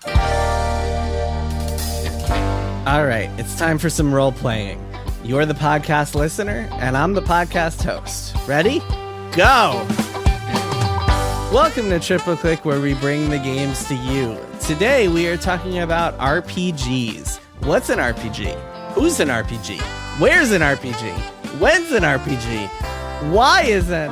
All right, it's time for some role playing. You're the podcast listener, and I'm the podcast host. Ready? Go! Welcome to Triple Click, where we bring the games to you. Today, we are talking about RPGs. What's an RPG? Who's an RPG? Where's an RPG? When's an RPG? Why is an...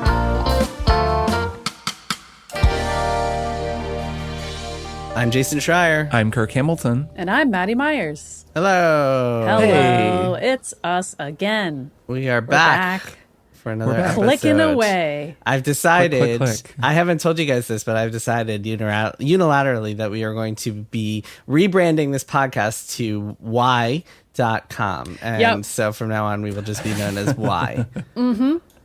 I'm Jason Schreier. I'm Kirk Hamilton. And I'm Maddy Myers. Hello. Hello. Hey. It's us again. We are back for another episode. Clicking away. I've decided, click. I haven't told you guys this, but I've decided unilaterally that we are going to be rebranding this podcast to Y.com. And so from now on, we will just be known as Y.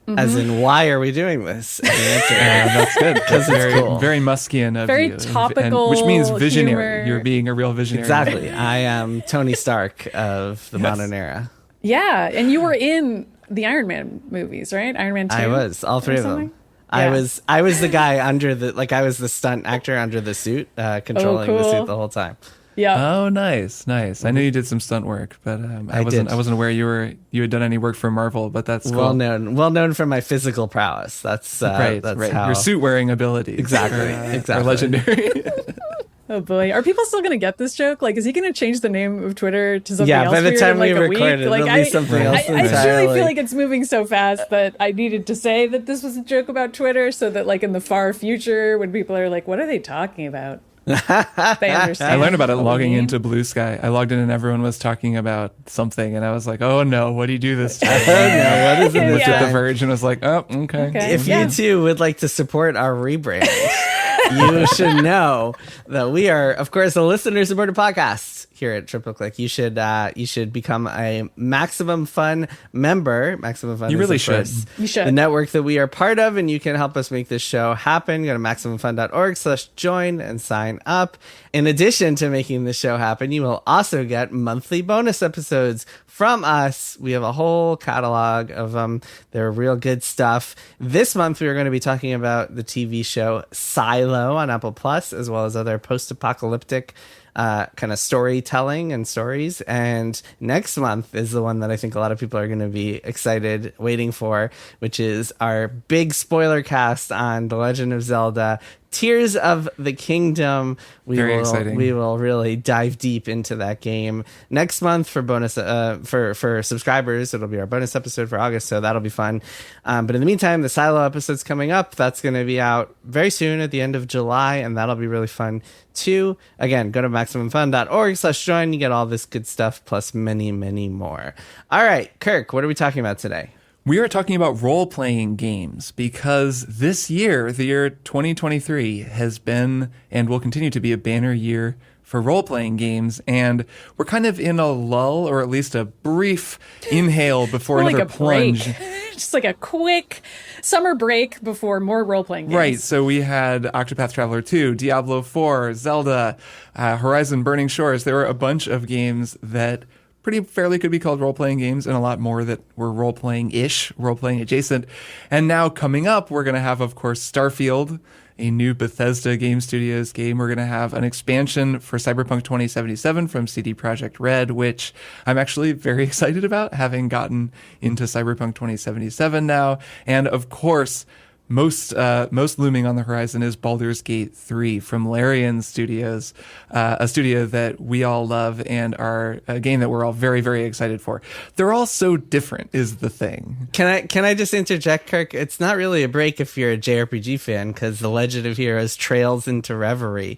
As in, why are we doing this? And the answer that's good. Because it's cool. Very Muskian of very you. Topical, which means visionary. humor. You're being a real visionary. Exactly. I am Tony Stark of the modern era. Yeah, and you were in the Iron Man movies, right? Iron Man 2? I was. All three of them. Yeah. I was the guy under the, I was the stunt actor under the suit, controlling the suit the whole time. Yeah. Oh, nice. I knew you did some stunt work, but I wasn't aware you had done any work for Marvel. But that's cool. Well known for my physical prowess. That's right. How... Your suit wearing abilities. Exactly. Are legendary. Oh boy, are people still going to get this joke? Like, is he going to change the name of Twitter to something else? Yeah, by the time we week? record it, like, it'll be something else I truly feel like it's moving so fast that I needed to say that this was a joke about Twitter, so that like in the far future, when people are like, "What are they talking about?" They understand. I learned about it logging into Blue Sky. I logged in and everyone was talking about something, and I was like, "Oh no, what do you do this time?" Oh no, what is it? Looked at The Verge and was like, "Oh, okay." If you too would like to support our rebrand, you should know that we are, of course, a listener-supported podcast here at Triple Click. You should become a Maximum Fun member. Maximum Fun. You really should. You should. The network that we are part of, and you can help us make this show happen. Go to MaximumFun.org/join and sign up. In addition to making the show happen, you will also get monthly bonus episodes from us. We have a whole catalog of them. They're real good stuff. This month, we are going to be talking about the TV show Silo on Apple Plus, as well as other post-apocalyptic kind of storytelling and stories. And next month is the one that I think a lot of people are going to be excited waiting for, which is our big spoiler cast on The Legend of Zelda Tears of the Kingdom. Very exciting. We will really dive deep into that game next month for bonus for subscribers. It'll be our bonus episode for August, so that'll be fun. But in the meantime, the Silo episode's coming up. That's going to be out very soon at the end of July, and that'll be really fun too. Again, go to MaximumFun.org/join. You get all this good stuff plus many, many more. All right, Kirk, what are we talking about today? We are talking about role-playing games because this year, the year 2023, has been and will continue to be a banner year for role-playing games, and we're kind of in a lull, or at least a brief inhale before another like a plunge. Break. Just like a quick summer break before more role-playing games. Right, so we had Octopath Traveler 2, Diablo 4, Zelda, Horizon Burning Shores. There were a bunch of games that pretty fairly could be called role-playing games, and a lot more that were role-playing-ish, role-playing adjacent. And now coming up, we're going to have, of course, Starfield, a new Bethesda Game Studios game. We're going to have an expansion for Cyberpunk 2077 from CD Projekt Red, which I'm actually very excited about, having gotten into Cyberpunk 2077 now. And of course, most looming on the horizon is Baldur's Gate 3 from Larian Studios, a studio that we all love and are a game that we're all very, very excited for. They're all so different is the thing. Can I just interject, Kirk? It's not really a break if you're a JRPG fan, because The Legend of Heroes Trails into Reverie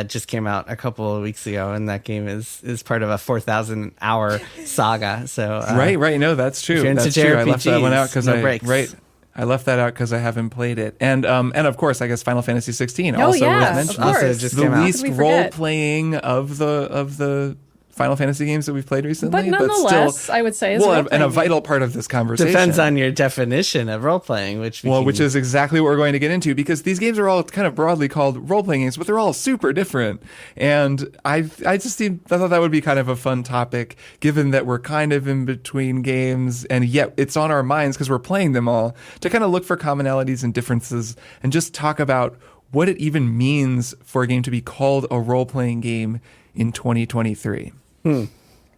just came out a couple of weeks ago, and that game is part of a 4,000 hour saga. So right. No, that's true. If you're into that's JRPGs, true. I left that one out because breaks. I left that out because I haven't played it. And of course, I guess Final Fantasy 16 Oh, also yeah, was mentioned. of course. Also just The came out. least role-playing of the Final Fantasy games that we've played recently. But nonetheless, still, I would say is and a vital part of this conversation. Depends on your definition of role-playing, which is exactly what we're going to get into, because these games are all kind of broadly called role-playing games, but they're all super different. And I thought that would be kind of a fun topic, given that we're kind of in between games, and yet it's on our minds because we're playing them all, to kind of look for commonalities and differences and just talk about what it even means for a game to be called a role-playing game in 2023.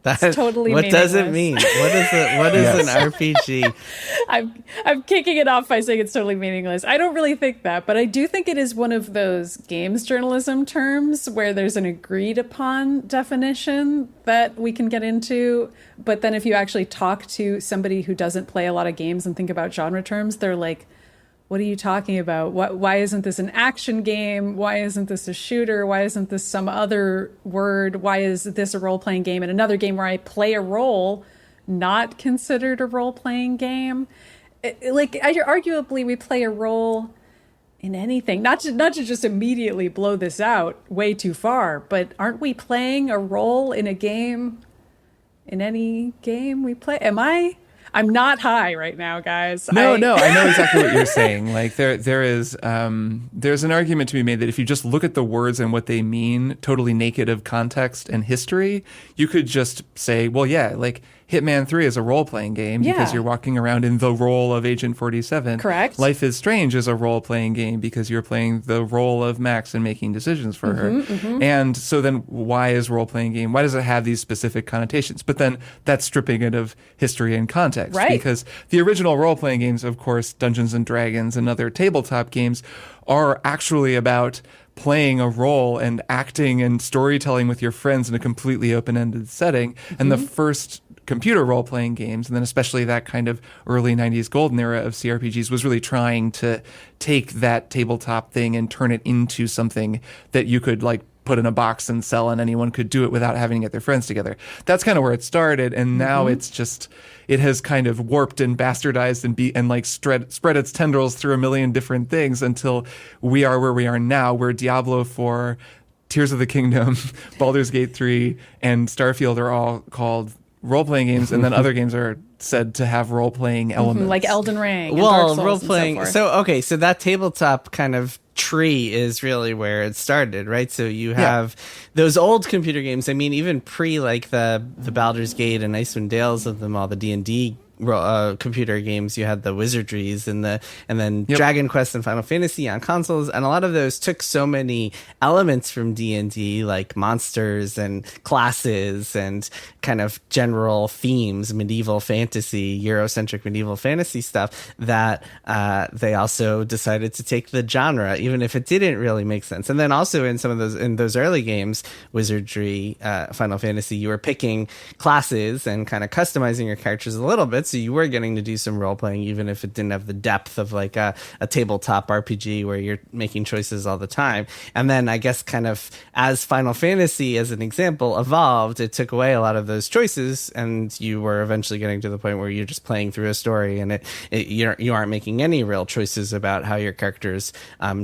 It's totally what does it meaningless. mean? What is an RPG? I'm kicking it off by saying it's totally meaningless. I don't really think that, but I do think it is one of those games journalism terms where there's an agreed upon definition that we can get into. But then if you actually talk to somebody who doesn't play a lot of games and think about genre terms, they're like, what are you talking about? Why isn't this an action game? Why isn't this a shooter? Why isn't this some other word? Why is this a role-playing game and another game where I play a role not considered a role-playing game? Arguably, we play a role in anything. Not to just immediately blow this out way too far, but aren't we playing a role in a game? In any game we play? I'm not high right now, guys. No, I know exactly what you're saying. Like there's an argument to be made that if you just look at the words and what they mean, totally naked of context and history, you could just say, well, yeah, like Hitman 3 is a role-playing game because you're walking around in the role of Agent 47. Correct. Life is Strange is a role-playing game because you're playing the role of Max and making decisions for her. And so then why is role-playing game? Why does it have these specific connotations? But then that's stripping it of history and context. Right. Because the original role-playing games, of course, Dungeons and Dragons and other tabletop games are actually about playing a role and acting and storytelling with your friends in a completely open-ended setting. And the first computer role-playing games, and then especially that kind of early 90s golden era of CRPGs, was really trying to take that tabletop thing and turn it into something that you could like put in a box and sell, and anyone could do it without having to get their friends together. That's kind of where it started, and now it has kind of warped and bastardized and like spread its tendrils through a million different things until we are where we are now, where Diablo 4, Tears of the Kingdom, Baldur's Gate 3, and Starfield are all called role-playing games, and then other games are said to have role-playing elements. Like Elden Ring and Dark Souls role-playing. and so forth. So that tabletop kind of tree is really where it started, right? So you have those old computer games. I mean, even pre like the Baldur's Gate and Icewind Dales of them all, the D&D computer games, you had the Wizardries and then Dragon Quest and Final Fantasy on consoles, and a lot of those took so many elements from D&D, like monsters and classes and kind of general themes, medieval fantasy, Eurocentric medieval fantasy stuff, that they also decided to take the genre, even if it didn't really make sense. And then also in some of those early games, Wizardry, Final Fantasy, you were picking classes and kind of customizing your characters a little bit. So you were getting to do some role playing, even if it didn't have the depth of like a tabletop RPG where you're making choices all the time. And then I guess kind of as Final Fantasy, as an example, evolved, it took away a lot of those choices, and you were eventually getting to the point where you're just playing through a story, and you aren't making any real choices about how your characters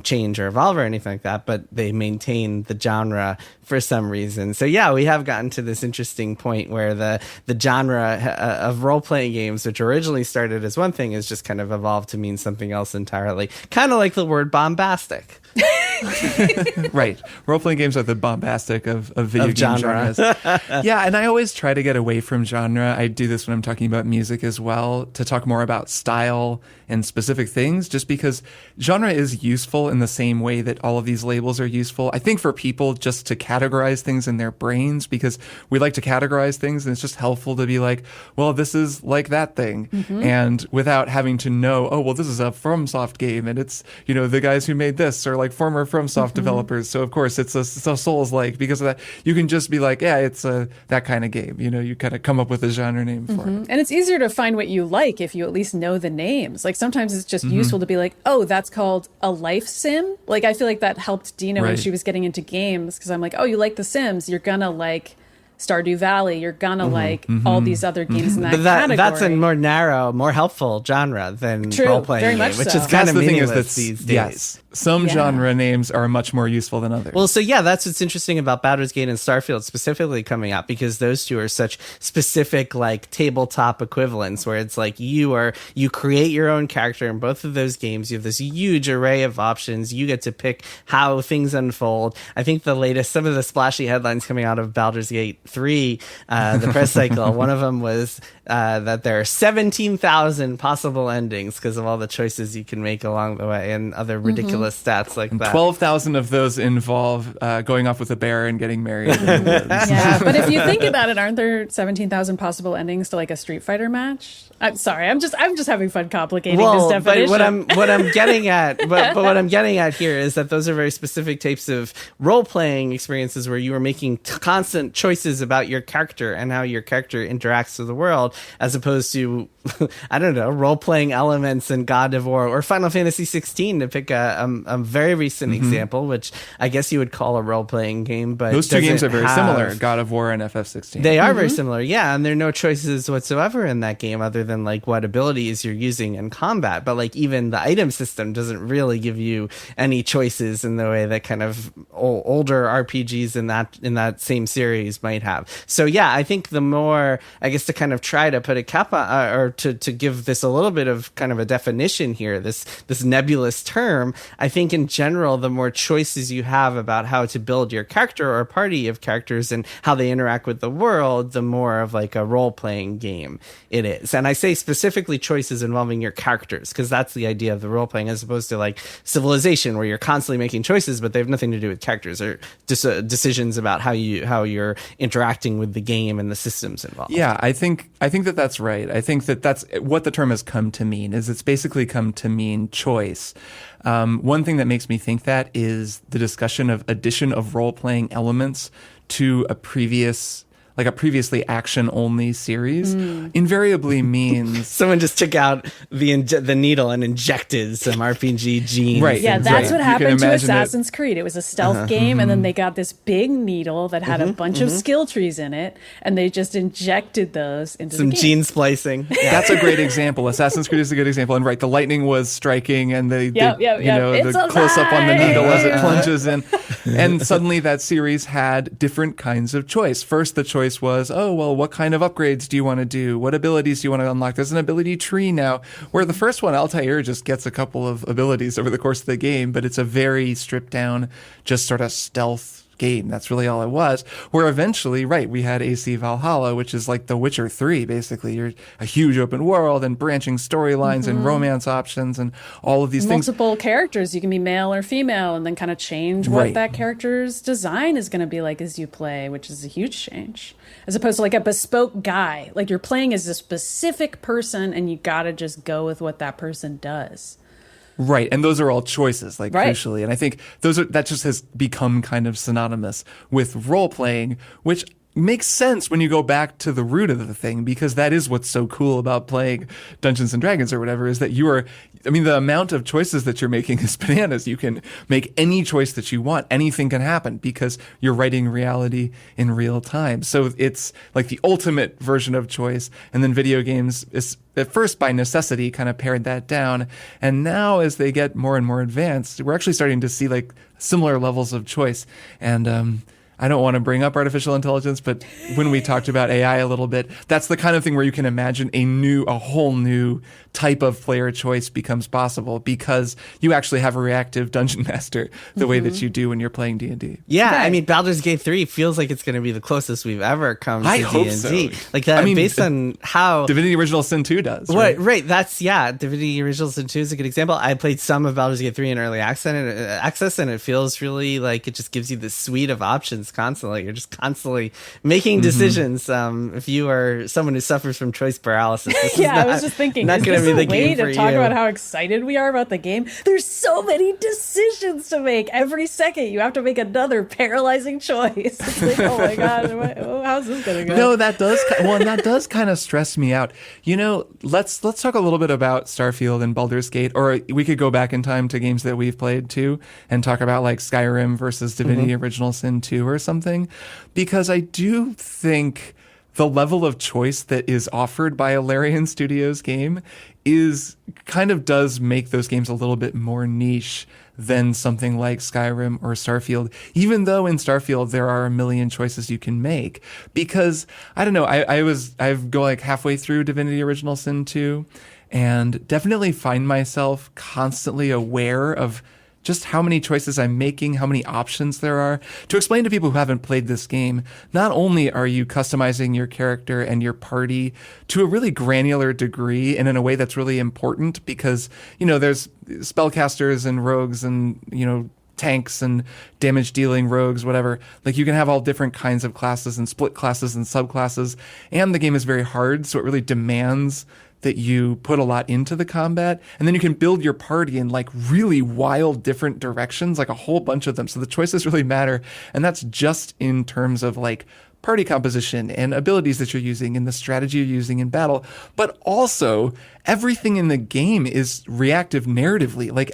change or evolve or anything like that, but they maintain the genre for some reason. So yeah, we have gotten to this interesting point where the genre of role-playing games, which originally started as one thing, has just kind of evolved to mean something else entirely. Kind of like the word bombastic. Right. Role-playing games are the bombastic of video game genres. Yeah, and I always try to get away from genre. I do this when I'm talking about music as well, to talk more about style and specific things, just because genre is useful in the same way that all of these labels are useful. I think for people just to categorize things in their brains, because we like to categorize things, and it's just helpful to be like, well, this is like that thing. And without having to know, oh, well, this is a FromSoft game, and it's, you know, the guys who made this are like former FromSoft developers. So of course it's a Souls-like. Because of that, you can just be like, yeah, it's that kind of game. You know, you kind of come up with a genre name for it. And it's easier to find what you like if you at least know the names. Like sometimes it's just useful to be like, oh, that's called a life sim. Like I feel like that helped Dina when she was getting into games, because I'm like, oh, you like The Sims, you're gonna like Stardew Valley, you're gonna like all these other games in that category. That's a more narrow, more helpful genre than role-playing game, which is kind of meaningless these days. Yes. Some genre names are much more useful than others. Well, so yeah, that's what's interesting about Baldur's Gate and Starfield specifically coming out, because those two are such specific like tabletop equivalents, where it's like you create your own character in both of those games. You have this huge array of options. You get to pick how things unfold. I think some of the splashy headlines coming out of Baldur's Gate 3, the press cycle, one of them was that there are 17,000 possible endings because of all the choices you can make along the way and other ridiculous stats like that. 12,000 of those involve going off with a bear and getting married. Yeah, but if you think about it, aren't there 17,000 possible endings to like a Street Fighter match? I'm sorry, I'm just having fun complicating this definition. But what I'm getting at, but what I'm getting at here is that those are very specific types of role playing experiences where you are making constant choices about your character and how your character interacts with the world, as opposed to I don't know, role playing elements in God of War or Final Fantasy 16 to pick a very recent example, which I guess you would call a role playing game. But those two games are very similar, God of War and FF16. They are very similar, yeah, and there are no choices whatsoever in that game other than like what abilities you're using in combat. But like even the item system doesn't really give you any choices in the way that kind of older RPGs in that same series might have. So yeah, I think the more, I guess, to kind of try to put a cap on, or to give this a little bit of kind of a definition here, this nebulous term, I think in general, the more choices you have about how to build your character or a party of characters and how they interact with the world, the more of like a role-playing game it is. And I say specifically choices involving your characters, because that's the idea of the role-playing, as opposed to like Civilization, where you're constantly making choices, but they have nothing to do with characters or decisions about how you're interacting with the game and the systems involved. Yeah, I think that's right. I think that's what the term has come to mean, is it's basically come to mean choice. One thing that makes me think that is the discussion of addition of role-playing elements to a previously action-only series invariably means someone just took out the needle and injected some RPG genes. Right. Yeah, that's what happened to Assassin's it. Creed. It was a stealth game, and then they got this big needle that had a bunch of skill trees in it, and they just injected those into some the game. gene splicing. Yeah. That's a great example. Assassin's Creed is a good example. And right, the lightning was striking, and the close up on the needle as it plunges in. And suddenly that series had different kinds of choice. First, the choice was, oh, well, what kind of upgrades do you want to do? What abilities do you want to unlock? There's an ability tree now, where the first one, Altair, just gets a couple of abilities over the course of the game, but it's a very stripped down, just sort of stealth game. That's really all it was. Where eventually, right, we had AC Valhalla, which is like The Witcher 3, basically. You're a huge open world and branching storylines and romance options and all of these things. Multiple characters. You can be male or female and then kind of change what that character's design is going to be like as you play, which is a huge change. As opposed to like a bespoke guy. Like you're playing as a specific person and you got to just go with what that person does. Right, and those are all choices, like crucially, and I think that just has become kind of synonymous with role playing, which makes sense when you go back to the root of the thing, because that is what's so cool about playing Dungeons and Dragons or whatever, is that the amount of choices that you're making is bananas. You can make any choice that you want. Anything can happen because you're writing reality in real time. So it's like the ultimate version of choice. And then video games is at first by necessity kind of pared that down. And now as they get more and more advanced, we're actually starting to see like similar levels of choice. And, I don't want to bring up artificial intelligence, but when we talked about AI a little bit, that's the kind of thing where you can imagine a whole new type of player choice becomes possible because you actually have a reactive dungeon master the way that you do when you're playing D&D. Yeah, I mean, Baldur's Gate 3 feels like it's going to be the closest we've ever come to D&D. So. Like that, based on how Divinity Original Sin 2 does. Right? Right. Divinity Original Sin 2 is a good example. I played some of Baldur's Gate 3 in early access, and it feels really like it just gives you this suite of options constantly. You're just constantly making decisions. If you are someone who suffers from choice paralysis, I was just thinking, not going to be the game for you. To talk about how excited we are about the game. There's so many decisions to make. Every second you have to make another paralyzing choice. It's like, oh my god, how's this going to go? No, that does kind of stress me out. You know, let's talk a little bit about Starfield and Baldur's Gate, or we could go back in time to games that we've played too and talk about like Skyrim versus Divinity Original Sin 2 or something, because I do think the level of choice that is offered by a Larian Studios game does make those games a little bit more niche than something like Skyrim or Starfield, even though in Starfield there are a million choices you can make. Because I don't know, I've go like halfway through Divinity Original Sin 2 and definitely find myself constantly aware of just how many choices I'm making, how many options there are. To explain to people who haven't played this game, not only are you customizing your character and your party to a really granular degree and in a way that's really important because, there's spellcasters and rogues and, tanks and damage dealing rogues, whatever. Like you can have all different kinds of classes and split classes and subclasses. And the game is very hard, so it really demands that you put a lot into the combat. And then you can build your party in like really wild different directions, like a whole bunch of them. So the choices really matter. And that's just in terms of like party composition and abilities that you're using and the strategy you're using in battle. But also everything in the game is reactive narratively. Like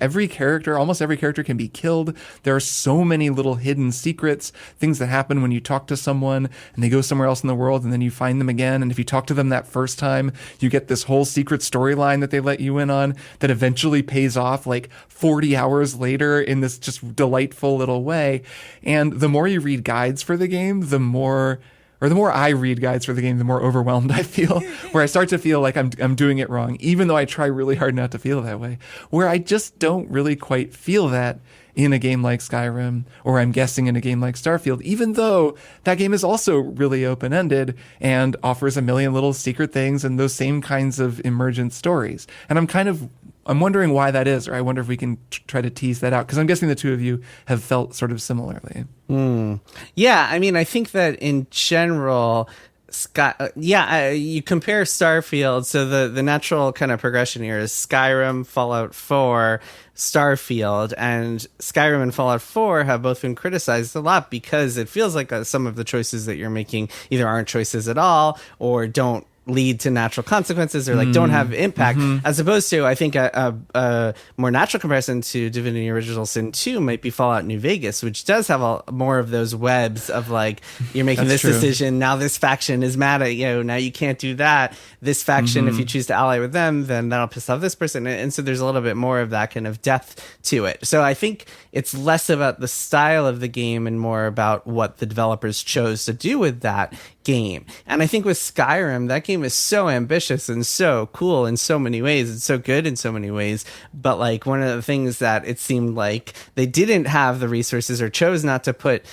almost every character can be killed. There are so many little hidden secrets, things that happen when you talk to someone and they go somewhere else in the world and then you find them again. And if you talk to them that first time, you get this whole secret storyline that they let you in on that eventually pays off like 40 hours later in this just delightful little way. And the more you read guides for the game, the more I read guides for the game, the more overwhelmed I feel, where I start to feel like I'm doing it wrong, even though I try really hard not to feel that way, where I just don't really quite feel that in a game like Skyrim, or I'm guessing in a game like Starfield, even though that game is also really open-ended and offers a million little secret things and those same kinds of emergent stories. And I'm wondering why that is, or I wonder if we can try to tease that out, because I'm guessing the two of you have felt sort of similarly. Yeah, I mean, I think that in general, you compare Starfield, so the natural kind of progression here is Skyrim, Fallout 4, Starfield, and Skyrim and Fallout 4 have both been criticized a lot because it feels like some of the choices that you're making either aren't choices at all or don't lead to natural consequences or like don't have impact, as opposed to I think a more natural comparison to Divinity Original Sin 2 might be Fallout New Vegas, which does have more of those webs of like you're making this decision, now this faction is mad at you, now you can't do that, this faction if you choose to ally with them then that'll piss off this person, and so there's a little bit more of that kind of depth to it. So I think it's less about the style of the game and more about what the developers chose to do with that game. And I think with Skyrim, that game is so ambitious and so cool in so many ways. It's so good in so many ways. But like one of the things that it seemed like they didn't have the resources or chose not to put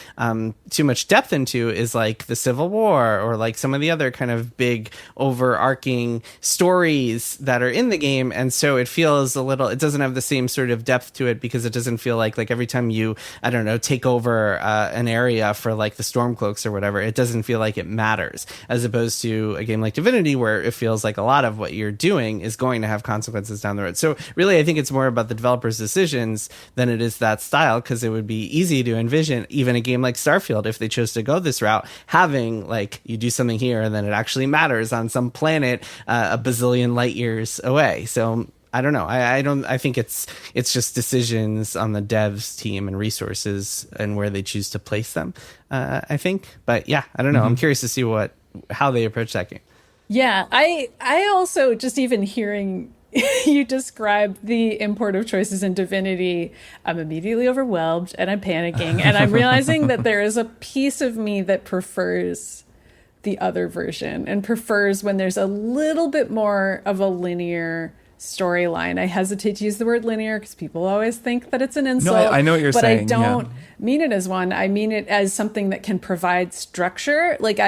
too much depth into is like the Civil War or like some of the other kind of big overarching stories that are in the game. And so it feels it doesn't have the same sort of depth to it because it doesn't feel like every time you, I don't know, take over an area for like the Stormcloaks or whatever, it doesn't feel like it matters, as opposed to a game like Divinity where it feels like a lot of what you're doing is going to have consequences down the road. So really, I think it's more about the developers' decisions than it is that style, because it would be easy to envision even a game like Starfield, if they chose to go this route, having like you do something here and then it actually matters on some planet a bazillion light years away. So I don't know. I think it's just decisions on the devs team and resources and where they choose to place them. I think, but yeah, I don't know. I'm curious to see how they approach that game. Yeah, I also just even hearing you describe the import of choices in Divinity, I'm immediately overwhelmed and I'm panicking and I'm realizing that there is a piece of me that prefers the other version and prefers when there's a little bit more of a linear storyline. I hesitate to use the word linear because people always think that it's an insult. No, I know what you're saying. But I don't mean it as one. I mean it as something that can provide structure. Like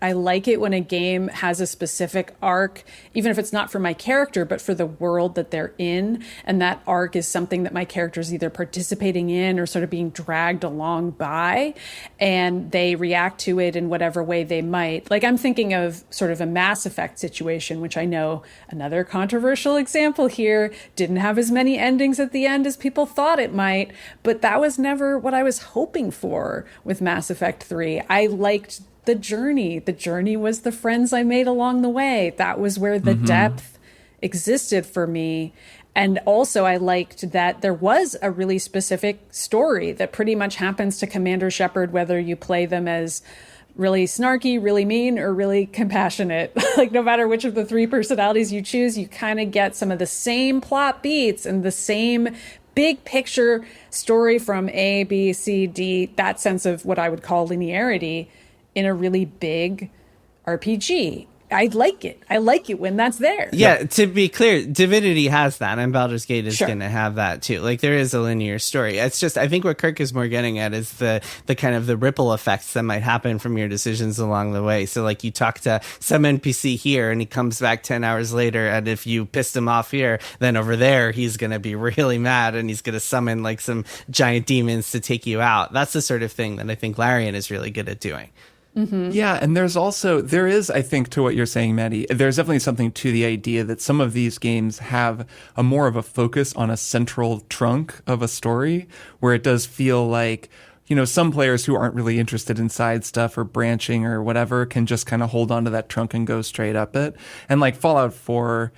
I like it when a game has a specific arc, even if it's not for my character, but for the world that they're in. And that arc is something that my character is either participating in or sort of being dragged along by, and they react to it in whatever way they might. Like I'm thinking of sort of a Mass Effect situation, which I know, another controversial example here, didn't have as many endings at the end as people thought it might, but that was never what I was hoping for with Mass Effect 3. I liked the journey. The journey was the friends I made along the way. That was where the depth existed for me. And also I liked that there was a really specific story that pretty much happens to Commander Shepard, whether you play them as really snarky, really mean, or really compassionate. Like no matter which of the three personalities you choose, you kind of get some of the same plot beats and the same big picture story from A, B, C, D, that sense of what I would call linearity in a really big RPG. I like it. I like it when that's there. Yeah, to be clear, Divinity has that, and Baldur's Gate is Sure. going to have that too. Like, there is a linear story. It's just, I think what Kirk is more getting at is the kind of the ripple effects that might happen from your decisions along the way. So, like, you talk to some NPC here, and he comes back 10 hours later, and if you pissed him off here, then over there, he's going to be really mad, and he's going to summon, like, some giant demons to take you out. That's the sort of thing that I think Larian is really good at doing. Mm-hmm. Yeah, and there is, I think, to what you're saying, Maddy, there's definitely something to the idea that some of these games have a more of a focus on a central trunk of a story, where it does feel like, some players who aren't really interested in side stuff or branching or whatever can just kind of hold on to that trunk and go straight up it. And like Fallout 4,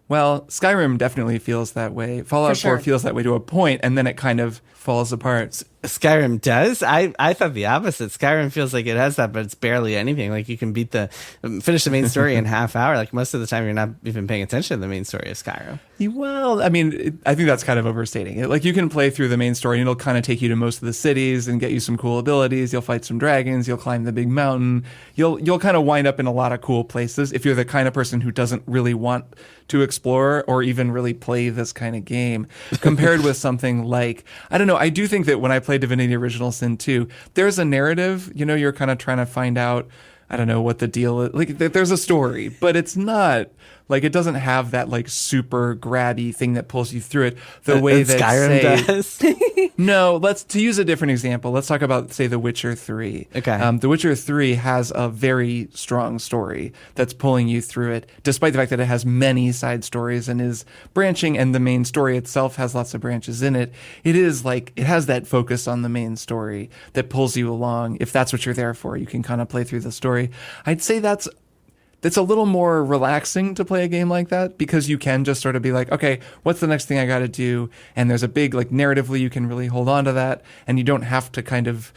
well, Skyrim definitely feels that way. Fallout 4 feels that way to a point, and then it kind of falls apart. Skyrim does? I thought the opposite. Skyrim feels like it has that, but it's barely anything. Like, you can finish the main story in half hour. Like, most of the time you're not even paying attention to the main story of Skyrim. Well, I mean, I think that's kind of overstating it. Like, you can play through the main story and it'll kind of take you to most of the cities and get you some cool abilities. You'll fight some dragons. You'll climb the big mountain. You'll kind of wind up in a lot of cool places if you're the kind of person who doesn't really want to explore or even really play this kind of game, compared with something like, I don't know, I do think that when I play Divinity Original Sin 2, there's a narrative, you're kind of trying to find out, I don't know what the deal is. Like, there's a story, but it's not, like, it doesn't have that, like, super grabby thing that pulls you through it the way that Skyrim does. No, to use a different example, let's talk about, say, The Witcher 3. Okay. The Witcher 3 has a very strong story that's pulling you through it, despite the fact that it has many side stories and is branching, and the main story itself has lots of branches in it. It is like, it has that focus on the main story that pulls you along. If that's what you're there for, you can kind of play through the story. I'd say that's a little more relaxing to play a game like that, because you can just sort of be like, okay, what's the next thing I got to do? And there's a big, like, narratively, you can really hold on to that, and you don't have to kind of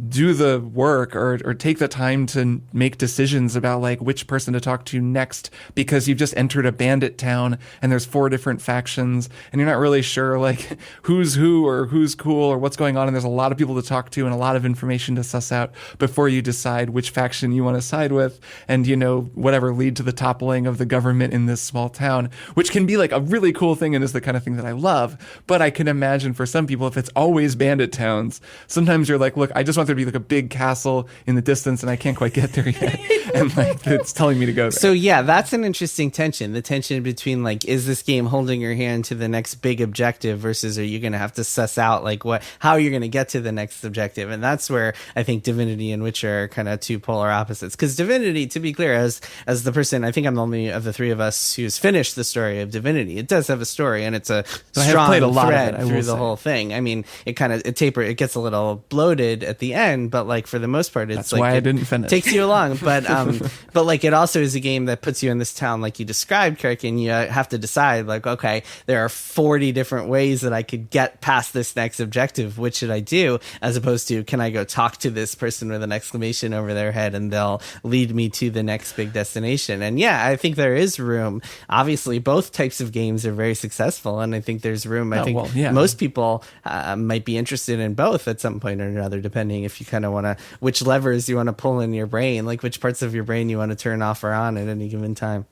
do the work or take the time to make decisions about, like, which person to talk to next, because you've just entered a bandit town and there's 4 different factions and you're not really sure, like, who's who or who's cool or what's going on, and there's a lot of people to talk to and a lot of information to suss out before you decide which faction you want to side with, and whatever, lead to the toppling of the government in this small town, which can be like a really cool thing and is the kind of thing that I love. But I can imagine for some people, if it's always bandit towns, sometimes you're like, look, I just want there to be like a big castle in the distance and I can't quite get there yet. And like, it's telling me to go there. So yeah, that's an interesting tension. The tension between, like, is this game holding your hand to the next big objective versus are you going to have to suss out, like, how you're going to get to the next objective? And that's where I think Divinity and Witcher are kind of two polar opposites. Because Divinity, to be clear, as the person, I think I'm the only of the three of us who's finished the story of Divinity. It does have a story, and it's a strong thread through the whole thing. I mean, it gets a little bloated at the end, but like for the most part, it's that's like why I didn't finish. Takes you along, but like it also is a game that puts you in this town, like you described, Kirk, and you have to decide, like, okay, there are 40 different ways that I could get past this next objective. Which should I do? As opposed to, can I go talk to this person with an exclamation over their head and they'll lead me to the next big destination? And yeah, I think there is room. Obviously, both types of games are very successful, and I think there's room. I think most people might be interested in both at some point or another, depending if you kind of want to, which levers you want to pull in your brain, like which parts of your brain you want to turn off or on at any given time.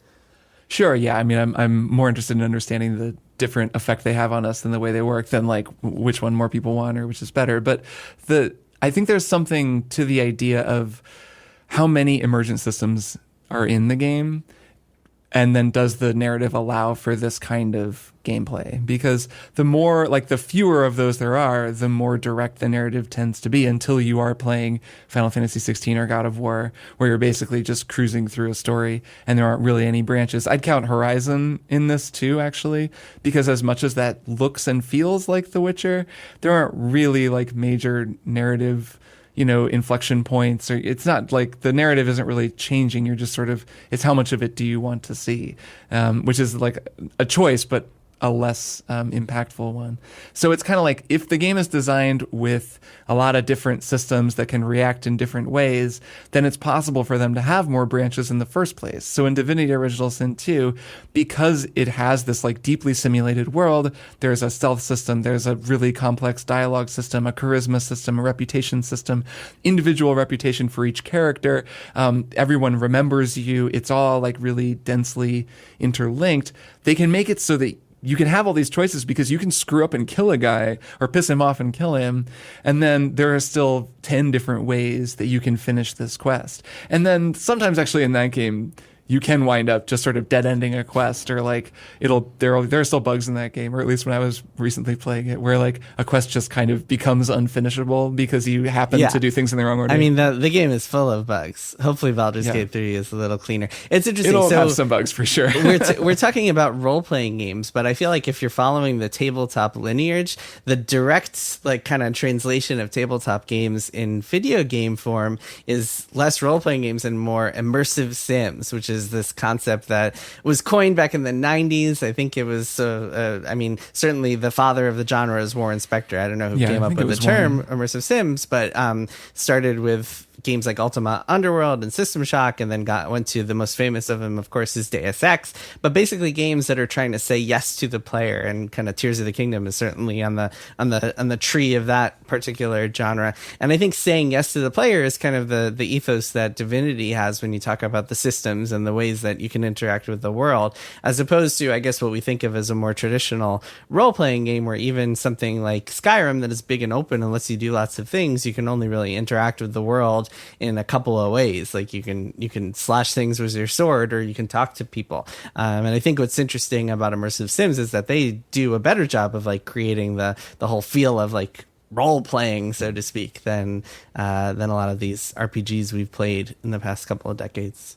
Sure, yeah. I mean, I'm more interested in understanding the different effect they have on us than the way they work, than like which one more people want or which is better. But I think there's something to the idea of how many emergent systems are in the game, and then does the narrative allow for this kind of gameplay? Because the fewer of those there are, the more direct the narrative tends to be, until you are playing Final Fantasy 16 or God of War, where you're basically just cruising through a story and there aren't really any branches. I'd count Horizon in this too, actually, because as much as that looks and feels like The Witcher, there aren't really like major narrative inflection points, or it's not like the narrative isn't really changing. You're just sort of, it's how much of it do you want to see, which is like a choice, but a less impactful one. So it's kind of like if the game is designed with a lot of different systems that can react in different ways, then it's possible for them to have more branches in the first place. So in Divinity Original Sin 2, because it has this like deeply simulated world, there's a stealth system, there's a really complex dialogue system, a charisma system, a reputation system, individual reputation for each character. Everyone remembers you. It's all like really densely interlinked. They can make it so that you can have all these choices because you can screw up and kill a guy or piss him off and kill him. And then there are still 10 different ways that you can finish this quest. And then sometimes actually in that game, you can wind up just sort of dead-ending a quest, or like there are still bugs in that game, or at least when I was recently playing it, where like a quest just kind of becomes unfinishable because you happen to do things in the wrong order. I mean, the game is full of bugs. Hopefully Baldur's Gate 3 is a little cleaner. It's interesting. It'll have some bugs for sure. we're talking about role-playing games, but I feel like if you're following the tabletop lineage, the direct like kind of translation of tabletop games in video game form is less role-playing games and more immersive sims, which is this concept that was coined back in the 90s. I think it was, certainly the father of the genre is Warren Spector. I don't know who came up with the term immersive sims, but started with games like Ultima Underworld and System Shock, and then went to the most famous of them, of course, is Deus Ex. But basically games that are trying to say yes to the player, and kind of Tears of the Kingdom is certainly on the tree of that particular genre. And I think saying yes to the player is kind of the ethos that Divinity has when you talk about the systems and the ways that you can interact with the world, as opposed to, I guess, what we think of as a more traditional role-playing game, where even something like Skyrim that is big and open and lets you do lots of things, you can only really interact with the world in a couple of ways. Like you can slash things with your sword, or you can talk to people. And I think what's interesting about immersive sims is that they do a better job of like creating the whole feel of like role playing, so to speak, than a lot of these RPGs we've played in the past couple of decades.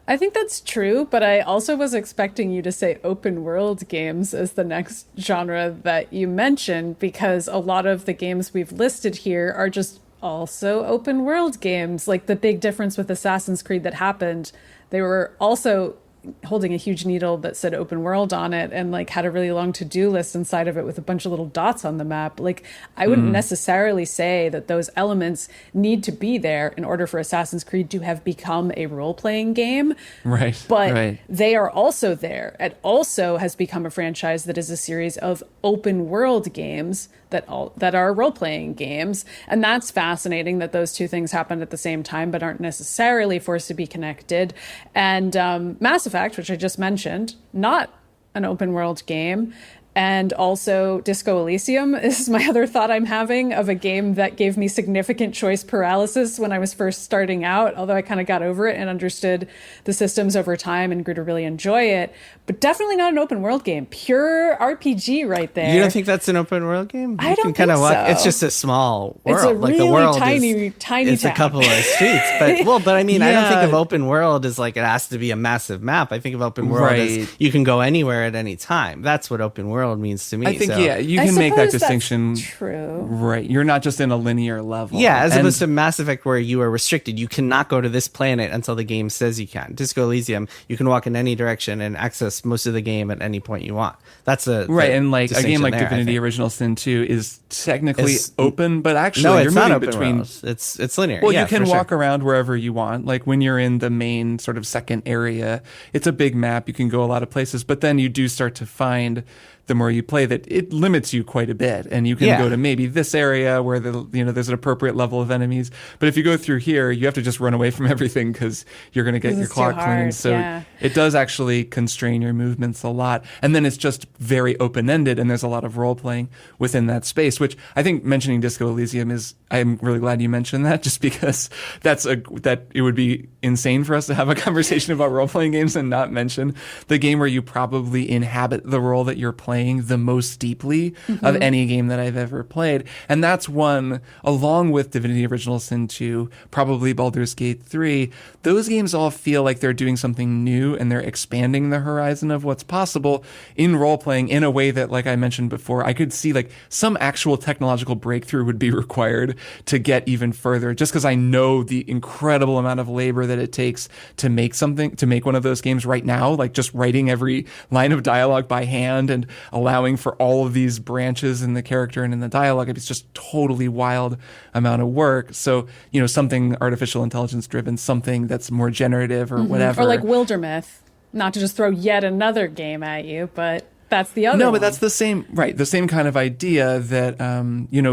I think that's true, but I also was expecting you to say open world games as the next genre that you mentioned, because a lot of the games we've listed here are just also open world games. Like the big difference with Assassin's Creed that happened, they were also holding a huge needle that said open world on it, and like had a really long to-do list inside of it with a bunch of little dots on the map. Like I wouldn't necessarily say that those elements need to be there in order for Assassin's Creed to have become a role-playing game. Right. But they are also there. It also has become a franchise that is a series of open world games that are role-playing games. And that's fascinating that those two things happened at the same time, but aren't necessarily forced to be connected. And Mass Effect, which I just mentioned, not an open world game. And also Disco Elysium is my other thought I'm having of a game that gave me significant choice paralysis when I was first starting out, although I kind of got over it and understood the systems over time and grew to really enjoy it. But definitely not an open world game. Pure RPG right there. You don't think that's an open world game? I don't think so. It's just a small world. It's a like really the world tiny is, town. It's a couple of streets. But I mean, I don't think of open world as like it has to be a massive map. I think of open world as you can go anywhere at any time. That's what open world means to me. I think, you can make that distinction. True. Right. You're not just in a linear level. Yeah, as opposed to Mass Effect where you are restricted. You cannot go to this planet until the game says you can. Disco Elysium, you can walk in any direction and access most of the game at any point you want. That's and like a game like Divinity Original Sin 2 is technically open, but actually you're moving between world. It's linear. Well, you can walk around wherever you want. Like when you're in the main sort of second area, it's a big map. You can go a lot of places, but then you do start to find, the more you play, that it limits you quite a bit, and you can go to maybe this area where there's an appropriate level of enemies. But if you go through here, you have to just run away from everything because you're going to get your clock cleaned. So it does actually constrain your movements a lot, and then it's just very open ended, and there's a lot of role playing within that space. Which I think mentioning Disco Elysium I'm really glad you mentioned that, just because that it would be insane for us to have a conversation about role playing games and not mention the game where you probably inhabit the role that you're playing the most deeply of any game that I've ever played. And that's one, along with Divinity Original Sin 2, probably Baldur's Gate 3, those games all feel like they're doing something new and they're expanding the horizon of what's possible in role-playing in a way that, like I mentioned before, I could see like some actual technological breakthrough would be required to get even further, just because I know the incredible amount of labor that it takes to make one of those games right now, like just writing every line of dialogue by hand and allowing for all of these branches in the character and in the dialogue. It's just totally wild amount of work. So, something artificial intelligence driven, something that's more generative or whatever. Or like Wildermyth, not to just throw yet another game at you, but that's the other No, one. but that's the same, right? The same kind of idea that,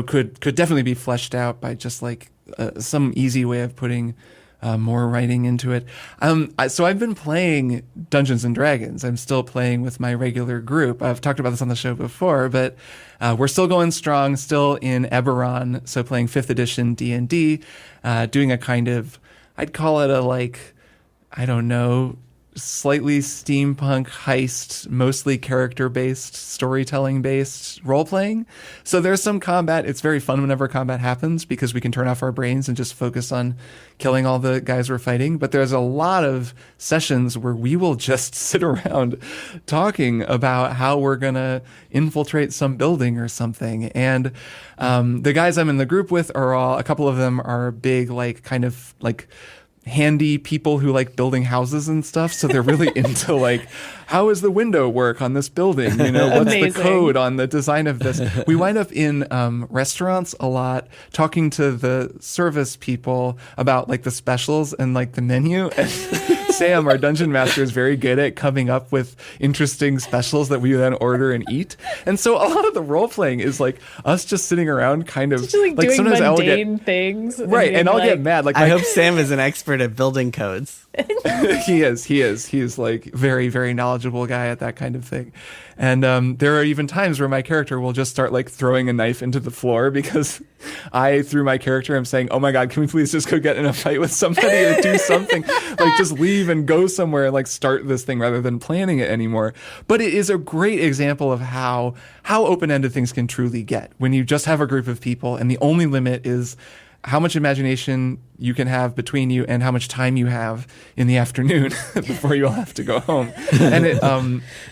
could definitely be fleshed out by just like some easy way of putting more writing into it. So I've been playing Dungeons and Dragons. I'm still playing with my regular group. I've talked about this on the show before, but we're still going strong, still in Eberron. So playing 5th edition D&D, doing a kind of, I'd call it slightly steampunk heist, mostly character-based, storytelling-based role-playing. So there's some combat. It's very fun whenever combat happens because we can turn off our brains and just focus on killing all the guys we're fighting. But there's a lot of sessions where we will just sit around talking about how we're going to infiltrate some building or something. And the guys I'm in the group with a couple of them are big, handy people who like building houses and stuff. So they're really into how does the window work on this building? What's the code on the design of this? We wind up in restaurants a lot, talking to the service people about the specials and the menu. And Sam, our dungeon master, is very good at coming up with interesting specials that we then order and eat. And so a lot of the role playing is us just sitting around kind of doing sometimes mundane things. Right. And I'll get mad. I hope Sam is an expert at building codes. He is. He's very, very knowledgeable guy at that kind of thing. And there are even times where my character will just start throwing a knife into the floor because I, through my character, am saying, oh my God, can we please just go get in a fight with somebody or do something? Just leave and go somewhere and start this thing rather than planning it anymore. But it is a great example of how open-ended things can truly get when you just have a group of people and the only limit is how much imagination you can have between you and how much time you have in the afternoon before you all have to go home. And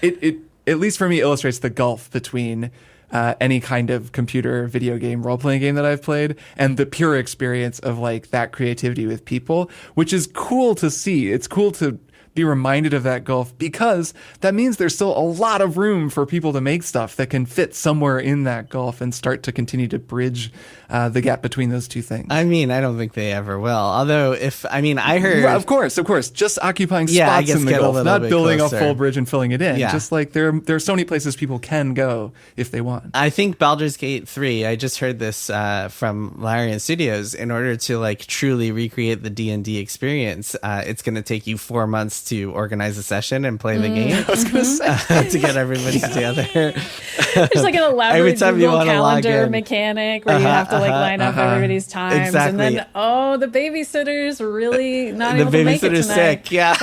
it at least for me, illustrates the gulf between any kind of computer video game, role-playing game that I've played and the pure experience of that creativity with people, which is cool to see. It's cool to be reminded of that gulf because that means there's still a lot of room for people to make stuff that can fit somewhere in that gulf and start to continue to bridge the gap between those two things. I don't think they ever will. Although I heard... Of course, just occupying spots in the gulf, not building a full bridge and filling it in. Yeah. Just there are so many places people can go if they want. I think Baldur's Gate 3, I just heard this from Larian Studios, in order to truly recreate the D&D experience, it's going to take you 4 months to organize a session and play the game. I was going to say. To get everybody together. There's an elaborate Google Calendar mechanic where you have to line up everybody's times. Exactly. And then, the babysitter's really not able to make it tonight. The babysitter's sick, yeah.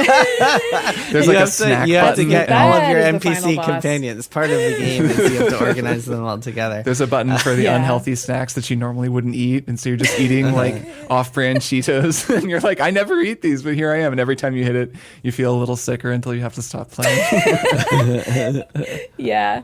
There's a snack You have to button. get all of your That is the NPC final boss. companions. Part of the game is you have to organize them all together. There's a button for the Yeah. unhealthy snacks that you normally wouldn't eat. And so you're just eating off-brand Cheetos. And you're I never eat these, but here I am. And every time you hit it, you feel a little sicker until you have to stop playing. Yeah.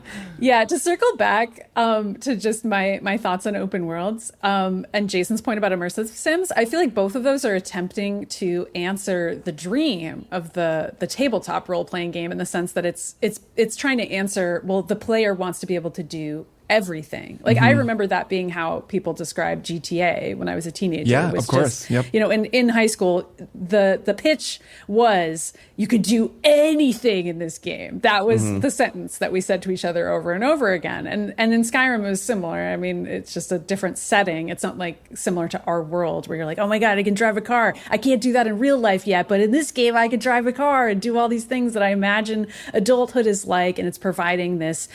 To circle back to just my thoughts on open worlds and Jason's point about immersive sims, I feel like both of those are attempting to answer the dream of the tabletop role-playing game in the sense that it's trying to answer, well, the player wants to be able to do everything. I remember that being how people described GTA when I was a teenager. Yeah, It was of course. just, Yep. in high school, the pitch was you could do anything in this game. That was the sentence that we said to each other over and over again. And in Skyrim it was similar. I mean, it's just a different setting. It's not similar to our world where you're oh my God, I can drive a car. I can't do that in real life yet, but in this game I could drive a car and do all these things that I imagine adulthood is like, and it's providing this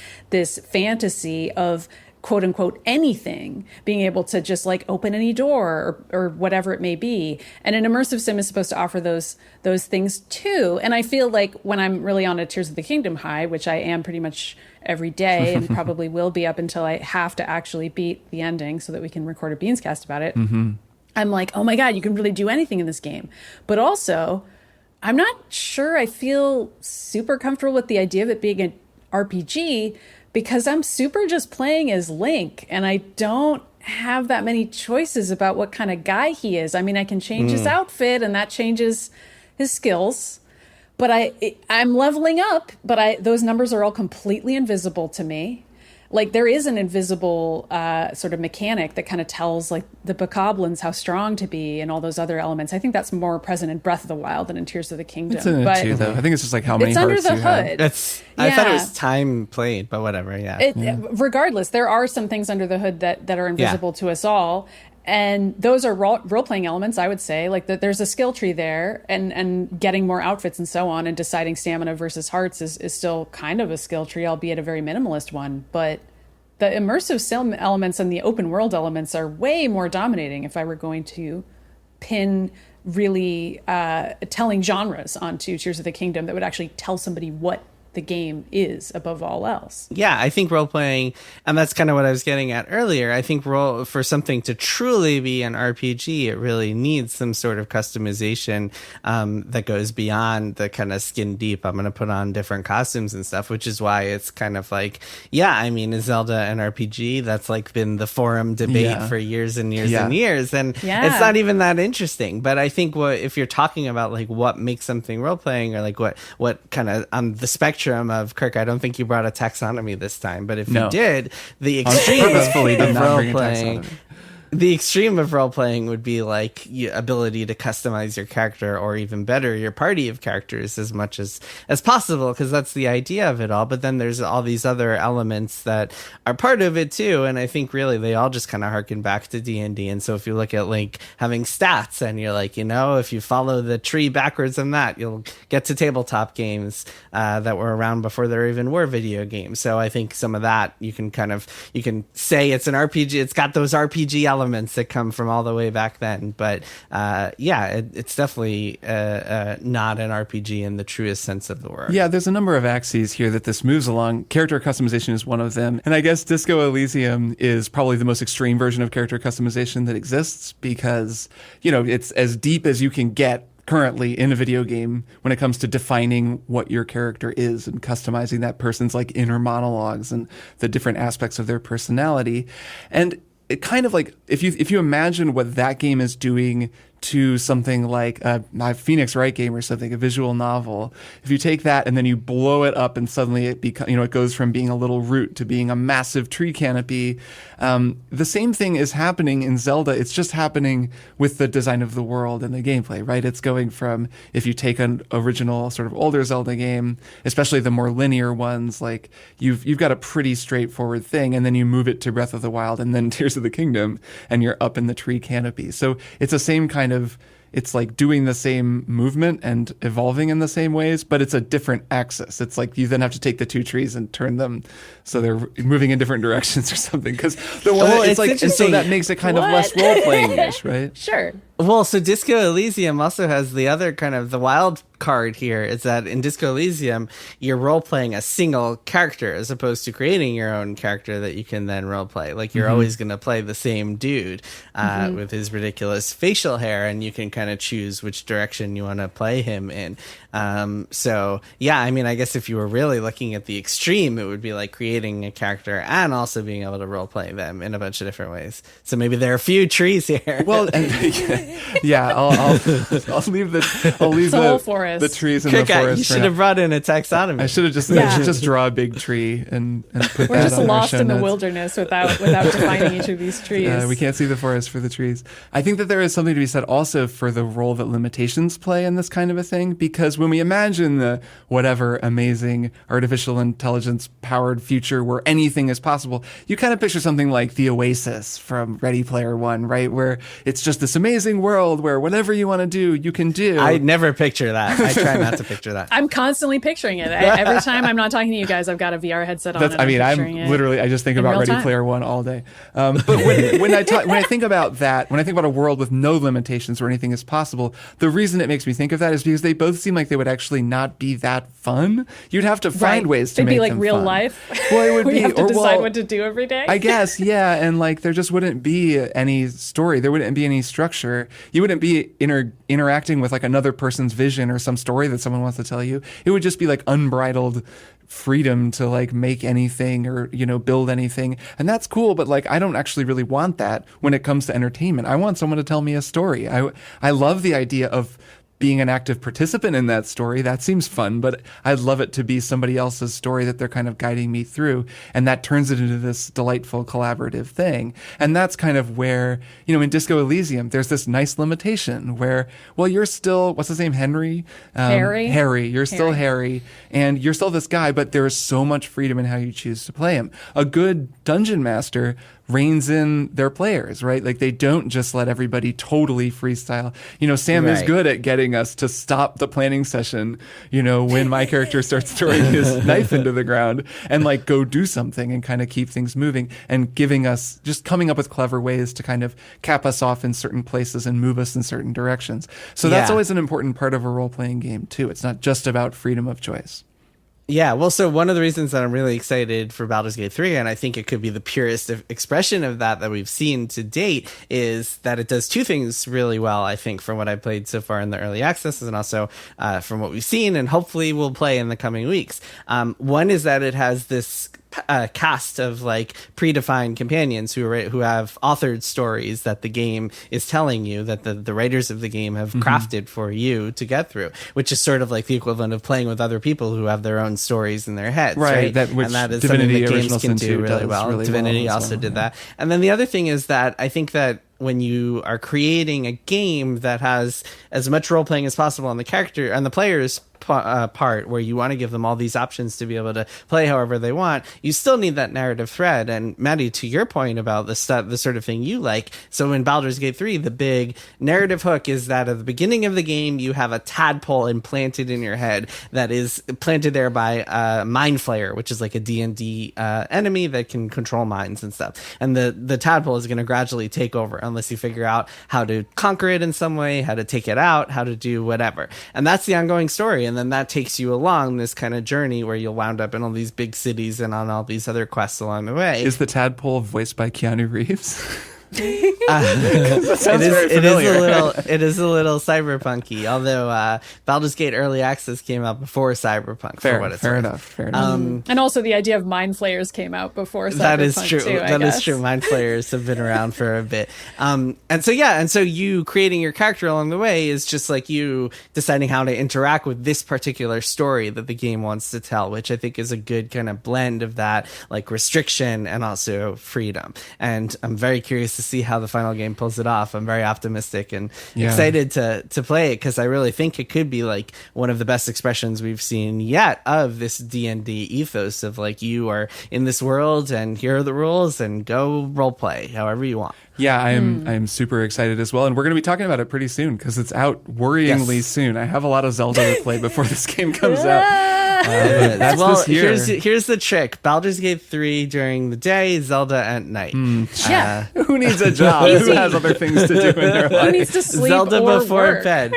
fantasy of quote unquote anything, being able to just open any door or whatever it may be. And an immersive sim is supposed to offer those things too. And I feel when I'm really on a Tears of the Kingdom high, which I am pretty much every day and probably will be up until I have to actually beat the ending so that we can record a Beanscast about it. I'm oh my God, you can really do anything in this game. But also, I'm not sure I feel super comfortable with the idea of it being an RPG because I'm super just playing as Link and I don't have that many choices about what kind of guy he is. I mean, I can change his outfit and that changes his skills. but I'm leveling up, but those numbers are all completely invisible to me. Like, there is an invisible sort of mechanic that kind of tells, like, the bokoblins how strong to be and all those other elements. I think that's more present in Breath of the Wild than in Tears of the Kingdom. It's in it too, though. I think it's just like how many hearts you have. It's under the hood. I thought it was time played, but whatever, yeah. Regardless, there are some things under the hood that are invisible to us all. And those are role-playing elements, I would say. Like, there's a skill tree there, and getting more outfits and so on, and deciding stamina versus hearts is still kind of a skill tree, albeit a very minimalist one. But the immersive sim elements and the open world elements are way more dominating if I were going to pin really telling genres onto Tears of the Kingdom that would actually tell somebody what the game is above all else. Yeah, I think role-playing, and that's kind of what I was getting at earlier, I think for something to truly be an RPG, it really needs some sort of customization that goes beyond the kind of skin deep, I'm going to put on different costumes and stuff, which is why it's kind of like, I mean, is Zelda an RPG? That's like been the forum debate for years and years and years, and it's not even that interesting. But I think if you're talking about like what makes something role-playing, or like what kind of on the spectrum of Kirk, I don't think you brought a taxonomy this time, but if you did, the extreme of role-playing, the extreme of role-playing would be like ability to customize your character, or even better, your party of characters as much as possible, because that's the idea of it all. But then there's all these other elements that are part of it too, and I think really they all just kind of harken back to D&D. And so if you look at Link having stats, and you're like, if you follow the tree backwards on that, you'll get to tabletop games that were around before there even were video games. So I think some of that you can say it's an RPG, it's got those RPG elements that come from all the way back then, but it's definitely not an RPG in the truest sense of the word. There's a number of axes here that this moves along. Character customization is one of them, and I guess Disco Elysium is probably the most extreme version of character customization that exists, because it's as deep as you can get currently in a video game when it comes to defining what your character is and customizing that person's like inner monologues and the different aspects of their personality. And it kind of like, if you imagine what that game is doing to something like a Phoenix Wright game or something, a visual novel, if you take that and then you blow it up and suddenly it goes from being a little root to being a massive tree canopy, the same thing is happening in Zelda. It's just happening with the design of the world and the gameplay, right? It's going from, if you take an original sort of older Zelda game, especially the more linear ones, like you've got a pretty straightforward thing, and then you move it to Breath of the Wild and then Tears of the Kingdom, and you're up in the tree canopy. So it's the same kind of, it's like doing the same movement and evolving in the same ways, but it's a different axis. It's like you then have to take the two trees and turn them so they're moving in different directions or something. Because the one, it's like, and so that makes it kind of less role-playing-ish, right? Sure. Well, so Disco Elysium also has the other kind of the wild card here, is that in Disco Elysium, you're role-playing a single character as opposed to creating your own character that you can then role-play. Like, you're always going to play the same dude with his ridiculous facial hair, and you can kind of choose which direction you want to play him in. So, I mean, I guess if you were really looking at the extreme, it would be like creating a character and also being able to role-play them in a bunch of different ways. So maybe there are a few trees here. Well, and, I'll leave the trees in Kirk, the forest. You should have brought in a taxonomy. I should have just draw a big tree and put We're that just on lost our show in the notes. wilderness without defining each of these trees. We can't see the forest for the trees. I think that there is something to be said also for the role that limitations play in this kind of a thing, because when we imagine the whatever amazing artificial intelligence powered future where anything is possible, you kind of picture something like the Oasis from Ready Player One, right? Where it's just this amazing world where whatever you want to do, you can do. I never picture that. I try not to picture that. I'm constantly picturing it. Every time I'm not talking to you guys, I've got a VR headset on. I just think about Ready Player One all day. But when I think about that, when I think about a world with no limitations where anything is possible, the reason it makes me think of that is because they both seem like they would actually not be that fun. You'd have to find ways to make them fun. They'd be like real life. Well, it would be. You have to decide well, what to do every day. I guess, yeah. And like, there just wouldn't be any story. There wouldn't be any structure. You wouldn't be interacting with like another person's vision or some story that someone wants to tell you. It would just be like unbridled freedom to like make anything or build anything, and that's cool, but like I don't actually really want that when it comes to entertainment. I want someone to tell me a story. I love the idea of being an active participant in that story, that seems fun, but I'd love it to be somebody else's story that they're kind of guiding me through. And that turns it into this delightful collaborative thing. And that's kind of where, in Disco Elysium, there's this nice limitation where, well, you're still, what's his name? Henry? Harry. You're still Harry. And you're still this guy, but there's so much freedom in how you choose to play him. A good dungeon master reins in their players, right? Like they don't just let everybody totally freestyle. Sam is good at getting us to stop the planning session, when my character starts throwing his knife into the ground and like go do something and kind of keep things moving and just coming up with clever ways to kind of cap us off in certain places and move us in certain directions. So that's always an important part of a role-playing game too. It's not just about freedom of choice. Yeah, well, so one of the reasons that I'm really excited for Baldur's Gate 3, and I think it could be the purest expression of that we've seen to date, is that it does two things really well, I think, from what I've played so far in the early access and also from what we've seen and hopefully we'll play in the coming weeks. One is that it has this cast of like predefined companions who have authored stories that the game is telling you, that the writers of the game have crafted for you to get through, which is sort of like the equivalent of playing with other people who have their own stories in their heads, right? And that is Divinity something that games can do really well. Divinity also did that. And then the other thing is that I think that when you are creating a game that has as much role playing as possible on the character and the player's part, where you want to give them all these options to be able to play however they want, you still need that narrative thread. And Maddy, to your point about the sort of thing you like, so in Baldur's Gate 3, the big narrative hook is that at the beginning of the game, you have a tadpole implanted in your head that is planted there by Mind Flayer, which is like a D&D enemy that can control minds and stuff. And the tadpole is going to gradually take over unless you figure out how to conquer it in some way, how to take it out, how to do whatever. And that's the ongoing story. And then that takes you along this kind of journey where you'll wound up in all these big cities and on all these other quests along the way. Is the tadpole voiced by Keanu Reeves? It is a little cyberpunky, although Baldur's Gate Early Access came out before Cyberpunk. Fair enough. And also the idea of Mind Flayers came out before Cyberpunk. That is true. Too, that is true. Mind Flayers have been around for a bit. And so you creating your character along the way is just like you deciding how to interact with this particular story that the game wants to tell, which I think is a good kind of blend of that, like restriction and also freedom. And I'm very curious to see how the final game pulls it off. I'm very optimistic and excited to play it, because I really think it could be like one of the best expressions we've seen yet of this D&D ethos of like, you are in this world and here are the rules and go role play however you want. Yeah, I'm super excited as well. And we're going to be talking about it pretty soon because it's out worryingly soon. I have a lot of Zelda to play before this game comes out. That's this year. Here's the trick. Baldur's Gate 3 during the day, Zelda at night. Who needs a job? Who has other things to do in their life? Who needs to sleep Zelda or before work? bed.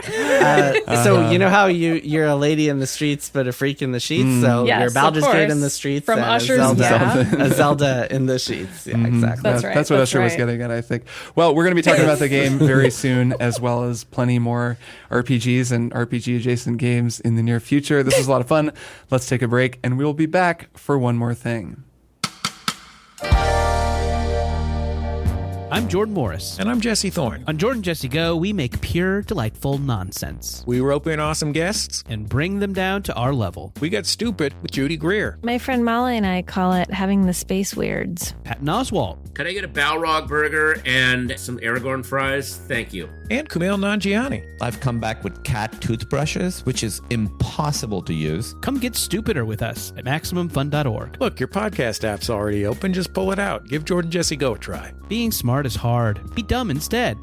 So you know how you're a lady in the streets but a freak in the sheets? So Yes, you're Baldur's of Gate course. in the streets From and Usher's a Zelda in the sheets. Yeah, exactly. That's right. That's what That's Usher was right. getting at, I think. Well, we're going to be talking about the game very soon, as well as plenty more RPGs and RPG-adjacent games in the near future. This was a lot of fun. Let's take a break, and we'll be back for one more thing. I'm Jordan Morris. And I'm Jesse Thorne. On Jordan Jesse Go, we make pure, delightful nonsense We rope in awesome guests. and bring them down to our level. We get stupid with Judy Greer. My friend Molly and I call it having the space weirds. Patton Oswalt, Could I get a Balrog burger and some Aragorn fries? Thank you. And Kumail Nanjiani. I've come back with cat toothbrushes, which is impossible to use. come get stupider with us at MaximumFun.org. Look, your podcast app's already open. Just pull it out. Give Jordan Jesse Go a try. Being smart is hard. Be dumb instead.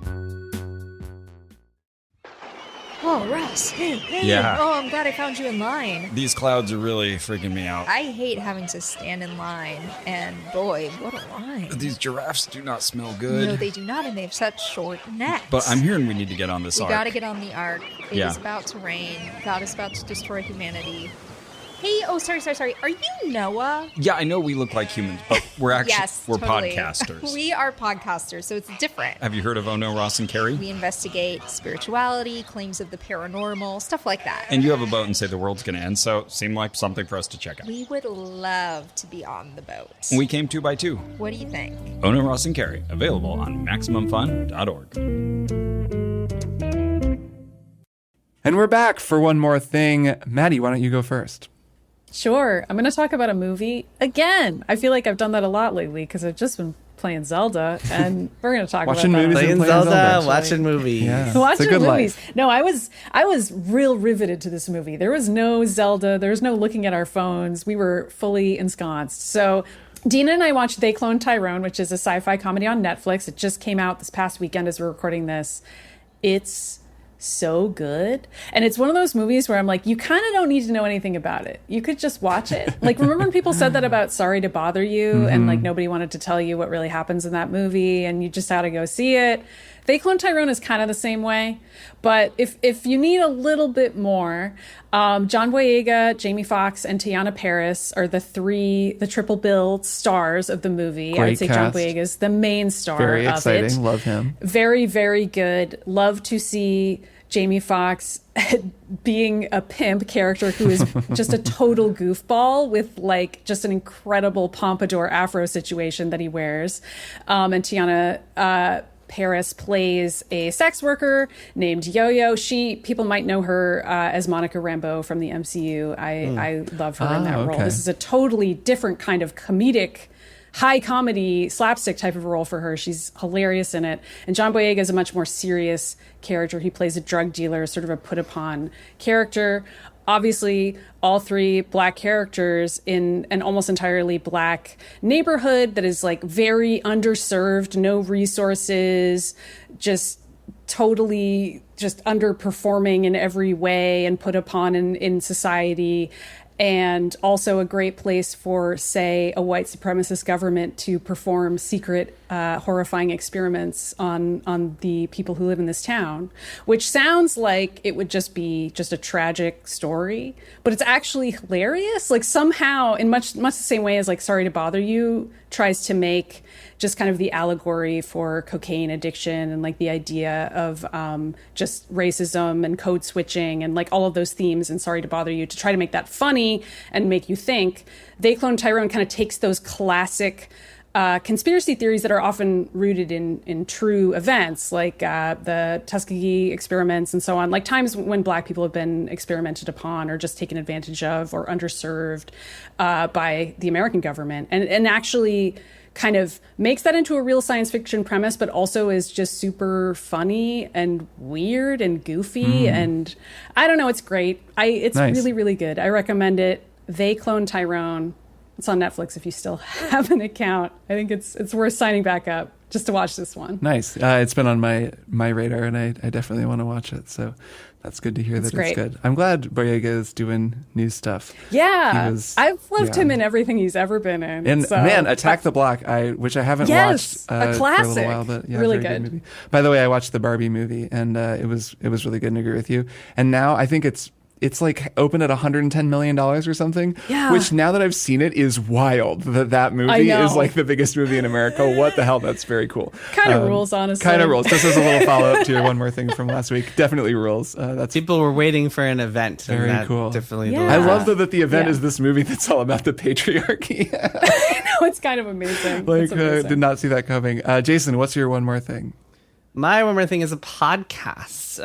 Oh, Russ. Hey. Yeah. Oh, I'm glad I found you in line. These clouds are really freaking me out. I hate having to stand in line, and boy, what a line. These giraffes do not smell good. No, they do not, and they have such short necks. But I'm hearing we need to get on this We arc. gotta get on the arc. It Yeah. is about to rain. God is about to destroy humanity. Hey, oh, sorry. Are you Noah? Yeah, I know we look like humans, but we're actually Yes, we're totally. podcasters. We are podcasters, so it's different. Have you heard of Oh No, Ross and Carrie? We investigate spirituality, claims of the paranormal, stuff like that. And you have a boat and say the world's going to end, so it seemed like something for us to check out. We would love to be on the boat. We came 2 by 2. What do you think? Oh No, Ross and Carrie, available on MaximumFun.org. And we're back for one more thing. Maddy, why don't you go first? Sure. I'm going to talk about a movie again. I feel like I've done that a lot lately because I've just been playing Zelda, and we're going to talk Watching about that. movies and Playing playing Zelda, watching movies. Yeah. Watching it's a good movies. life. No, I was real riveted to this movie. There was no Zelda. There was no looking at our phones. We were fully ensconced. So Dina and I watched They Cloned Tyrone, which is a sci-fi comedy on Netflix. It just came out this past weekend as we're recording this. It's so good. And it's one of those movies where I'm like, you kind of don't need to know anything about it. You could just watch it. Like, remember when people said that about Sorry to Bother You, and like nobody wanted to tell you what really happens in that movie, and you just had to go see it? They Clone Tyrone is kind of the same way. But if you need a little bit more, John Boyega, Jamie Foxx, and Teyonah Parris are the triple bill stars of the movie. Great I would say cast. John Boyega is the main star Very of exciting. it. Love him. Very, very good. Love to see Jamie Foxx being a pimp character who is just a total goofball with like just an incredible pompadour afro situation that he wears. And Teyonah Paris plays a sex worker named Yo-Yo. People might know her as Monica Rambeau from the MCU. I love her in that role. Okay. This is a totally different kind of comedic, high comedy, slapstick type of role for her. She's hilarious in it. And John Boyega is a much more serious character. He plays a drug dealer, sort of a put-upon character. Obviously, all three Black characters in an almost entirely Black neighborhood that is like very underserved, no resources, just totally just underperforming in every way and put upon in society. And also a great place for, say, a white supremacist government to perform secret, horrifying experiments on the people who live in this town, which sounds like it would just be just a tragic story, but it's actually hilarious. Like somehow, in much the same way as like Sorry to Bother You tries to make just kind of the allegory for cocaine addiction and like the idea of just racism and code switching and like all of those themes and Sorry to Bother You to try to make that funny and make you think. They Clone Tyrone kind of takes those classic conspiracy theories that are often rooted in true events, like the Tuskegee experiments and so on, like times when Black people have been experimented upon or just taken advantage of or underserved by the American government, and actually kind of makes that into a real science fiction premise, but also is just super funny and weird and goofy. And I don't know, it's great. It's Nice. really, really good. I recommend it. They Clone Tyrone. It's on Netflix if you still have an account. I think it's worth signing back up just to watch this one. Nice. It's been on my radar, and I definitely want to watch it. So that's good to hear that great. it's good. I'm glad Boyega is doing new stuff. Yeah, I've loved yeah. him in everything he's ever been in. And so. man, Attack the Block, which I haven't Yes, watched a for a little classic. while, but yeah, Really very good. movie. By the way, I watched the Barbie movie, and it was really good. And I agree with you. And now I think it's like open at $110 million or something. Yeah. Which now that I've seen it is wild that movie is like the biggest movie in America. What the hell? That's very cool. Kind of rules, honestly. Kind of rules. Just as a little follow up to your one more thing from last week. Definitely rules. That's People were waiting for an event. Very and that cool. Definitely. Yeah. I love that the event Yeah. is this movie that's all about the patriarchy. I know, it's kind of amazing. Like, It's amazing. did not see that coming. Jason, what's your one more thing? My one more thing is a podcast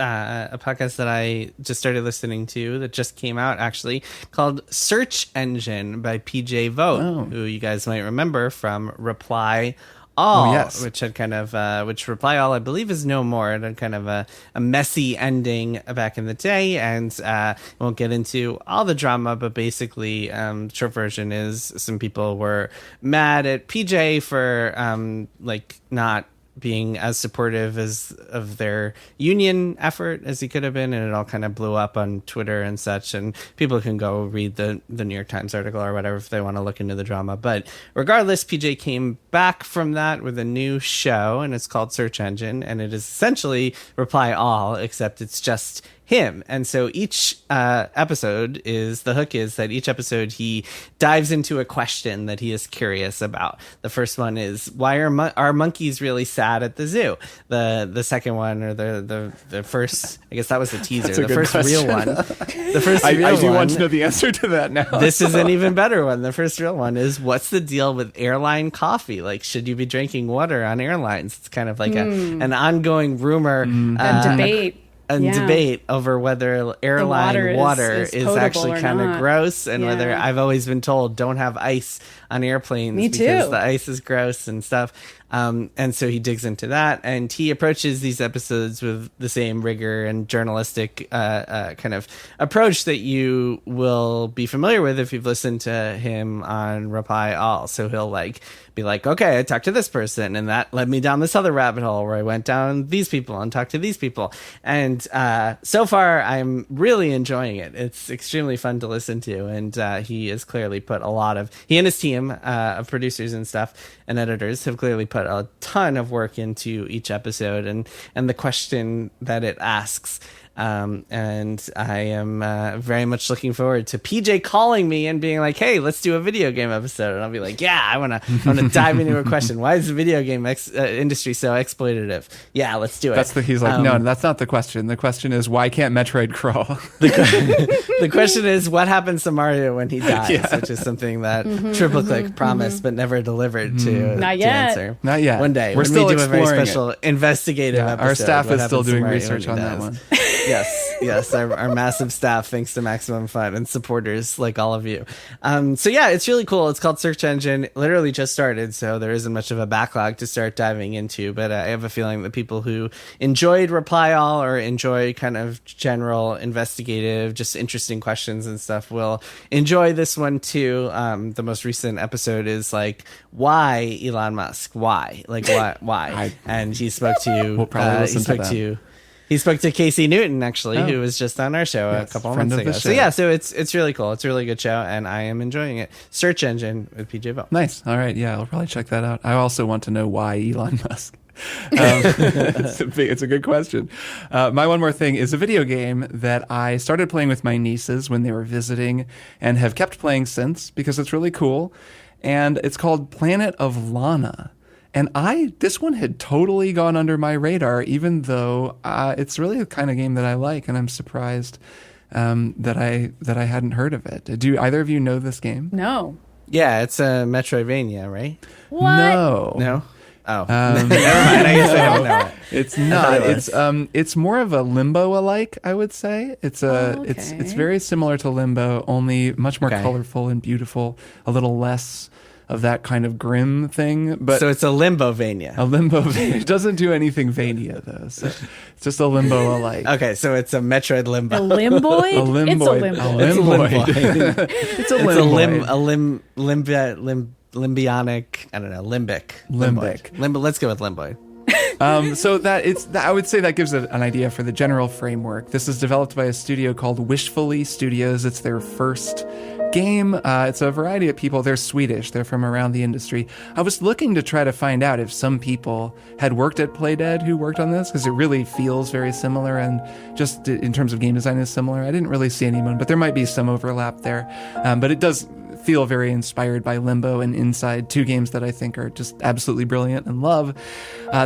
that I just started listening to that just came out actually called Search Engine by PJ Vogt, who you guys might remember from Reply All, yes. which had kind of which Reply All I believe is no more. It had kind of a messy ending back in the day, and won't get into all the drama, but basically short version is some people were mad at PJ for like not being as supportive of their union effort as he could have been, and it all kind of blew up on Twitter and such, and people can go read the New York Times article or whatever if they want to look into the drama. But regardless, PJ came back from that with a new show, and it's called Search Engine, and it is essentially Reply All, except it's just him. And so each episode the hook is that each episode he dives into a question that he is curious about. The first one is, why are monkeys really sad at the zoo? The second one, or the first, I guess that was the teaser. The first question. real one. The first I real do one. want to know the answer to that now. This is an even better one. The first real one is, what's the deal with airline coffee? Like, should you be drinking water on airlines? It's kind of like an ongoing rumor and debate. debate over whether airline water is is potable actually or kind of not. gross, and whether Yeah. I've always been told don't have ice on airplanes Me because too. the ice is gross and stuff. And so he digs into that, and he approaches these episodes with the same rigor and journalistic kind of approach that you will be familiar with if you've listened to him on Reply All. So he'll like be like, okay, I talked to this person, and that led me down this other rabbit hole where I went down these people and talked to these people. And so far, I'm really enjoying it. It's extremely fun to listen to, and he has clearly put a lot of, he and his team of producers and stuff and editors have clearly put a ton of work into each episode and the question that it asks. And I am very much looking forward to PJ calling me and being like, hey, let's do a video game episode. And I'll be like, yeah, I want to dive into a question. Why is the video game industry so exploitative? Yeah, let's do it. He's like, no, that's not the question. The question is, why can't Metroid crawl? The question is, what happens to Mario when he dies, which is something that Triple Click promised but never delivered to Not yet. answer. Not yet. One day. We're when still we do a very exploring special investigative episode. Our staff what is still happens to doing Mario research when he on that dies. one. Yes, our massive staff, thanks to Maximum Fun and supporters like all of you. So yeah, it's really cool. It's called Search Engine. Literally just started, so there isn't much of a backlog to start diving into. But I have a feeling that people who enjoyed Reply All or enjoy kind of general investigative, just interesting questions and stuff will enjoy this one too. The most recent episode is like, why Elon Musk? Why? Like why? And he spoke to We'll probably listen to that. He spoke to Casey Newton, actually, who was just on our show a couple of months ago. So yeah, so it's really cool. It's a really good show, and I am enjoying it. Search Engine with PJ Vogt. Nice. All right. Yeah, I'll probably check that out. I also want to know why Elon Musk. It's a good question. My one more thing is a video game that I started playing with my nieces when they were visiting and have kept playing since because it's really cool. And it's called Planet of Lana. And this one had totally gone under my radar, even though it's really the kind of game that I like, and I'm surprised that I hadn't heard of it. Do either of you know this game? No. Yeah, it's a Metroidvania, right? What? No. Oh, never mind. I guess I don't know it. It's not. It's more of a Limbo-alike, I would say. It's very similar to Limbo, only much more colorful and beautiful. A little less of that kind of grim thing, but so it's a Limbovania. A Limbovania. It doesn't do anything Vania though. So it's just a Limbo-alike. Okay, so it's a Metroid Limbo. A Limboid? A Limboid. It's a Limboid. It's a Limboid. Limbionic. I don't know. Limbic. Let's go with Limboid. So I would say that gives an idea for the general framework. This is developed by a studio called Wishfully Studios. It's their first game. It's a variety of people. They're Swedish. They're from around the industry. I was looking to try to find out if some people had worked at Playdead who worked on this, because it really feels very similar, and just in terms of game design is similar. I didn't really see anyone, but there might be some overlap there. But it does feel very inspired by Limbo and Inside, two games that I think are just absolutely brilliant and love.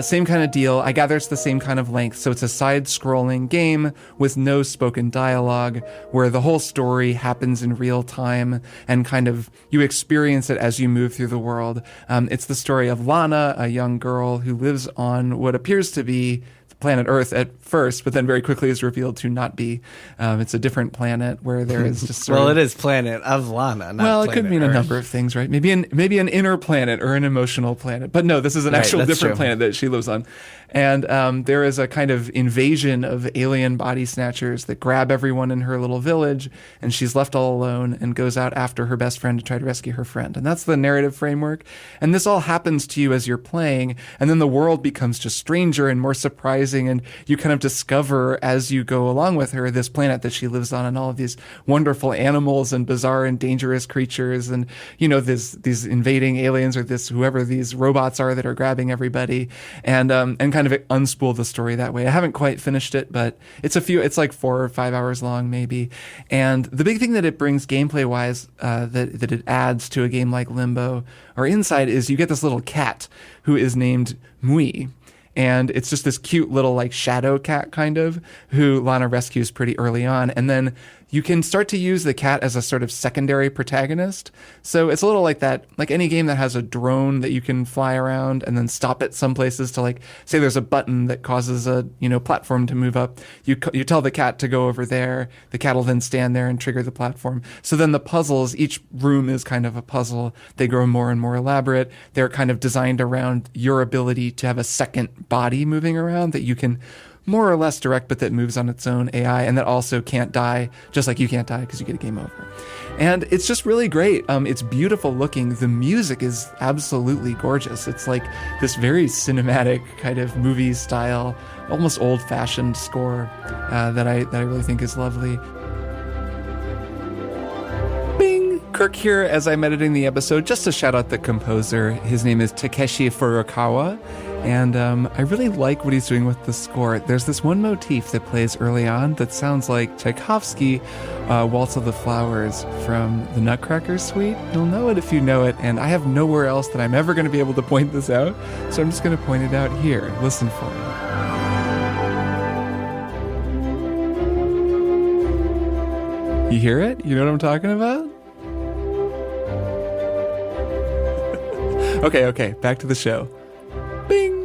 Same kind of deal. I gather it's the same kind of length. So it's a side-scrolling game with no spoken dialogue, where the whole story happens in real time and kind of you experience it as you move through the world. It's the story of Lana, a young girl who lives on what appears to be planet Earth at first, but then very quickly is revealed to not be. It's a different planet where there is just it is planet of Lana. Not it could mean Earth. a number of things, right? Maybe an inner planet or an emotional planet. But no, this is an actual different planet that she lives on. And there is a kind of invasion of alien body snatchers that grab everyone in her little village, and she's left all alone and goes out after her best friend to try to rescue her friend. And that's the narrative framework. And this all happens to you as you're playing, and then the world becomes just stranger and more surprising, and you kind of discover as you go along with her this planet that she lives on, and all of these wonderful animals and bizarre and dangerous creatures, and these invading aliens, or whoever these robots are that are grabbing everybody, and kind of unspool the story that way. I haven't quite finished it, but it's like 4 or 5 hours long maybe. And the big thing that it brings gameplay wise that it adds to a game like Limbo or Inside is you get this little cat who is named Mui. And it's just this cute little like shadow cat kind of who Lana rescues pretty early on. And then you can start to use the cat as a sort of secondary protagonist. So it's a little like that, like any game that has a drone that you can fly around and then stop at some places to like, say there's a button that causes a, platform to move up. You tell the cat to go over there. The cat will then stand there and trigger the platform. So then the puzzles, each room is kind of a puzzle. They grow more and more elaborate. They're kind of designed around your ability to have a second body moving around that you can more or less direct, but that moves on its own AI and that also can't die, just like you can't die because you get a game over. And it's just really great. It's beautiful looking. The music is absolutely gorgeous. It's like this very cinematic kind of movie style, almost old-fashioned score that I really think is lovely. Bing! Kirk here as I'm editing the episode. Just to shout out the composer. His name is Takeshi Furukawa. And I really like what he's doing with the score. There's this one motif that plays early on that sounds like Tchaikovsky, Waltz of the Flowers from the Nutcracker Suite. You'll know it if you know it, and I have nowhere else that I'm ever going to be able to point this out, so I'm just going to point it out here. Listen for it. You hear it? You know what I'm talking about? Okay, back to the show. Bing!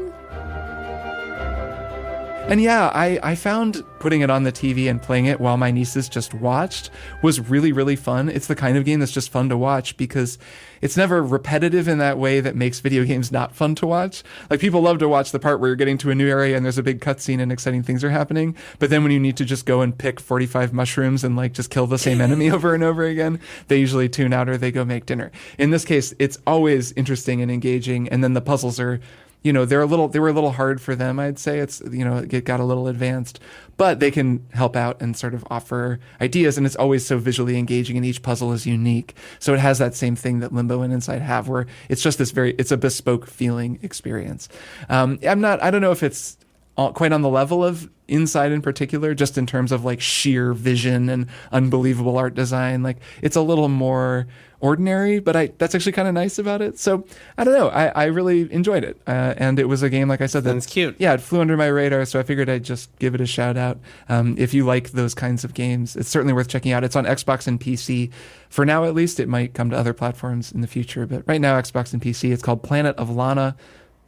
And yeah, I found putting it on the TV and playing it while my nieces just watched was really, really fun. It's the kind of game that's just fun to watch because it's never repetitive in that way that makes video games not fun to watch. Like, people love to watch the part where you're getting to a new area and there's a big cutscene and exciting things are happening. But then when you need to just go and pick 45 mushrooms and like just kill the same enemy over and over again, they usually tune out or they go make dinner. In this case, it's always interesting and engaging. And then the puzzles are, they were a little hard for them, I'd say. It's, it got a little advanced, but they can help out and sort of offer ideas. And it's always so visually engaging and each puzzle is unique. So it has that same thing that Limbo and Inside have, where it's just it's a bespoke feeling experience. I don't know if it's quite on the level of Inside in particular, just in terms of like sheer vision and unbelievable art design. Like, it's a little more ordinary, but that's actually kind of nice about it. So I don't know. I really enjoyed it. And it was a game, like I said, that's cute. Yeah, it flew under my radar. So I figured I'd just give it a shout out. If you like those kinds of games, it's certainly worth checking out. It's on Xbox and PC. For now, at least. It might come to other platforms in the future, but right now, Xbox and PC. It's called Planet of Lana.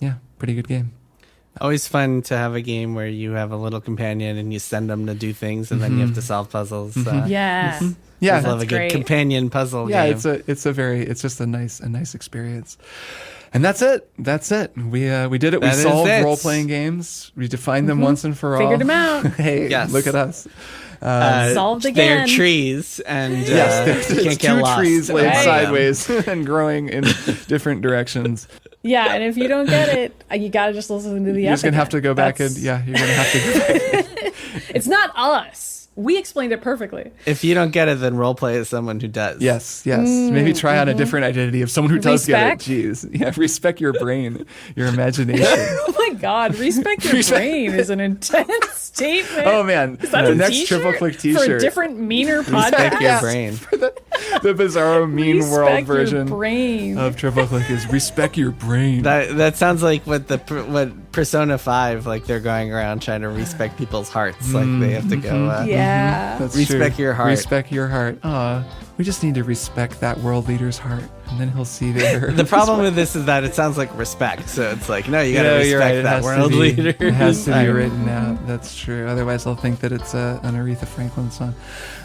Yeah, pretty good game. Always fun to have a game where you have a little companion and you send them to do things and then you have to solve puzzles. Yeah. Yeah, I love a good companion puzzle game. Yeah, it's just a nice experience. And that's it. We did it. We solved role-playing games. We defined them once and for all. Figured them out. Hey, yes. Look at us. Solved again. They're trees, and yes, you can't get two lost. trees laid sideways and growing in different directions. Yeah, and if you don't get it, you gotta just listen to the You're just gonna have to go back and you're gonna have to go back. It's not us. We explained it perfectly. If you don't get it, then roleplay as someone who does. Yes. Maybe try on a different identity of someone who does get it. Jeez. Yeah, respect your brain, your imagination. Oh my God, respect your brain is an intense statement. Oh man, the next Triple Click t-shirt. For a different, meaner podcast. Respect your brain. For the Bizarro Mean World version brain. of Triple Click is respect your brain. That sounds like what Persona 5, like they're going around trying to respect people's hearts. Like they have to go, yeah. That's respect true. your heart. Respect your heart. We just need to respect that world leader's heart, and then he'll see there. The problem with this is that it sounds like respect. So it's like, no, you got to respect that world leader. It has to be written out. That's true. Otherwise, they'll think that it's an Aretha Franklin song.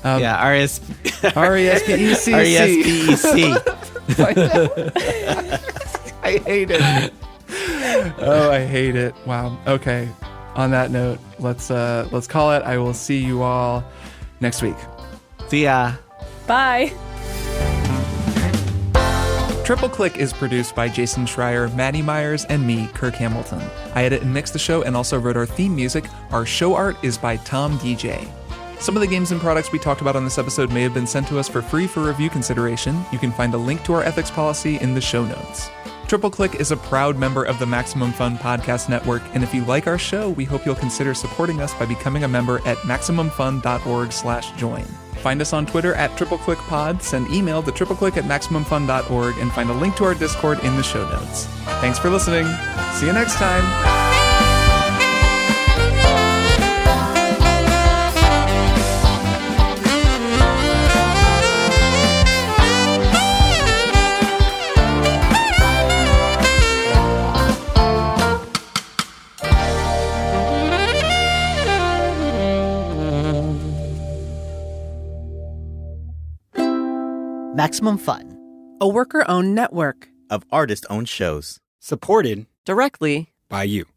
Yeah, R-E-S-P-E-C. R-E-S-P-E-C. I hate it. Oh, I hate it. Wow. Okay. On that note, let's call it. I will see you all next week. See ya. Bye. Triple Click is produced by Jason Schreier, Maddy Myers, and me, Kirk Hamilton. I edit and mix the show and also wrote our theme music. Our show art is by Tom DJ. Some of the games and products we talked about on this episode may have been sent to us for free for review consideration. You can find a link to our ethics policy in the show notes. Triple Click is a proud member of the Maximum Fun Podcast Network, and if you like our show, we hope you'll consider supporting us by becoming a member at MaximumFun.org/join. Find us on Twitter at TripleClickPod, send email to tripleclick@MaximumFun.org, and find a link to our Discord in the show notes. Thanks for listening. See you next time. Maximum Fun. A worker-owned network of artist-owned shows. Supported directly by you.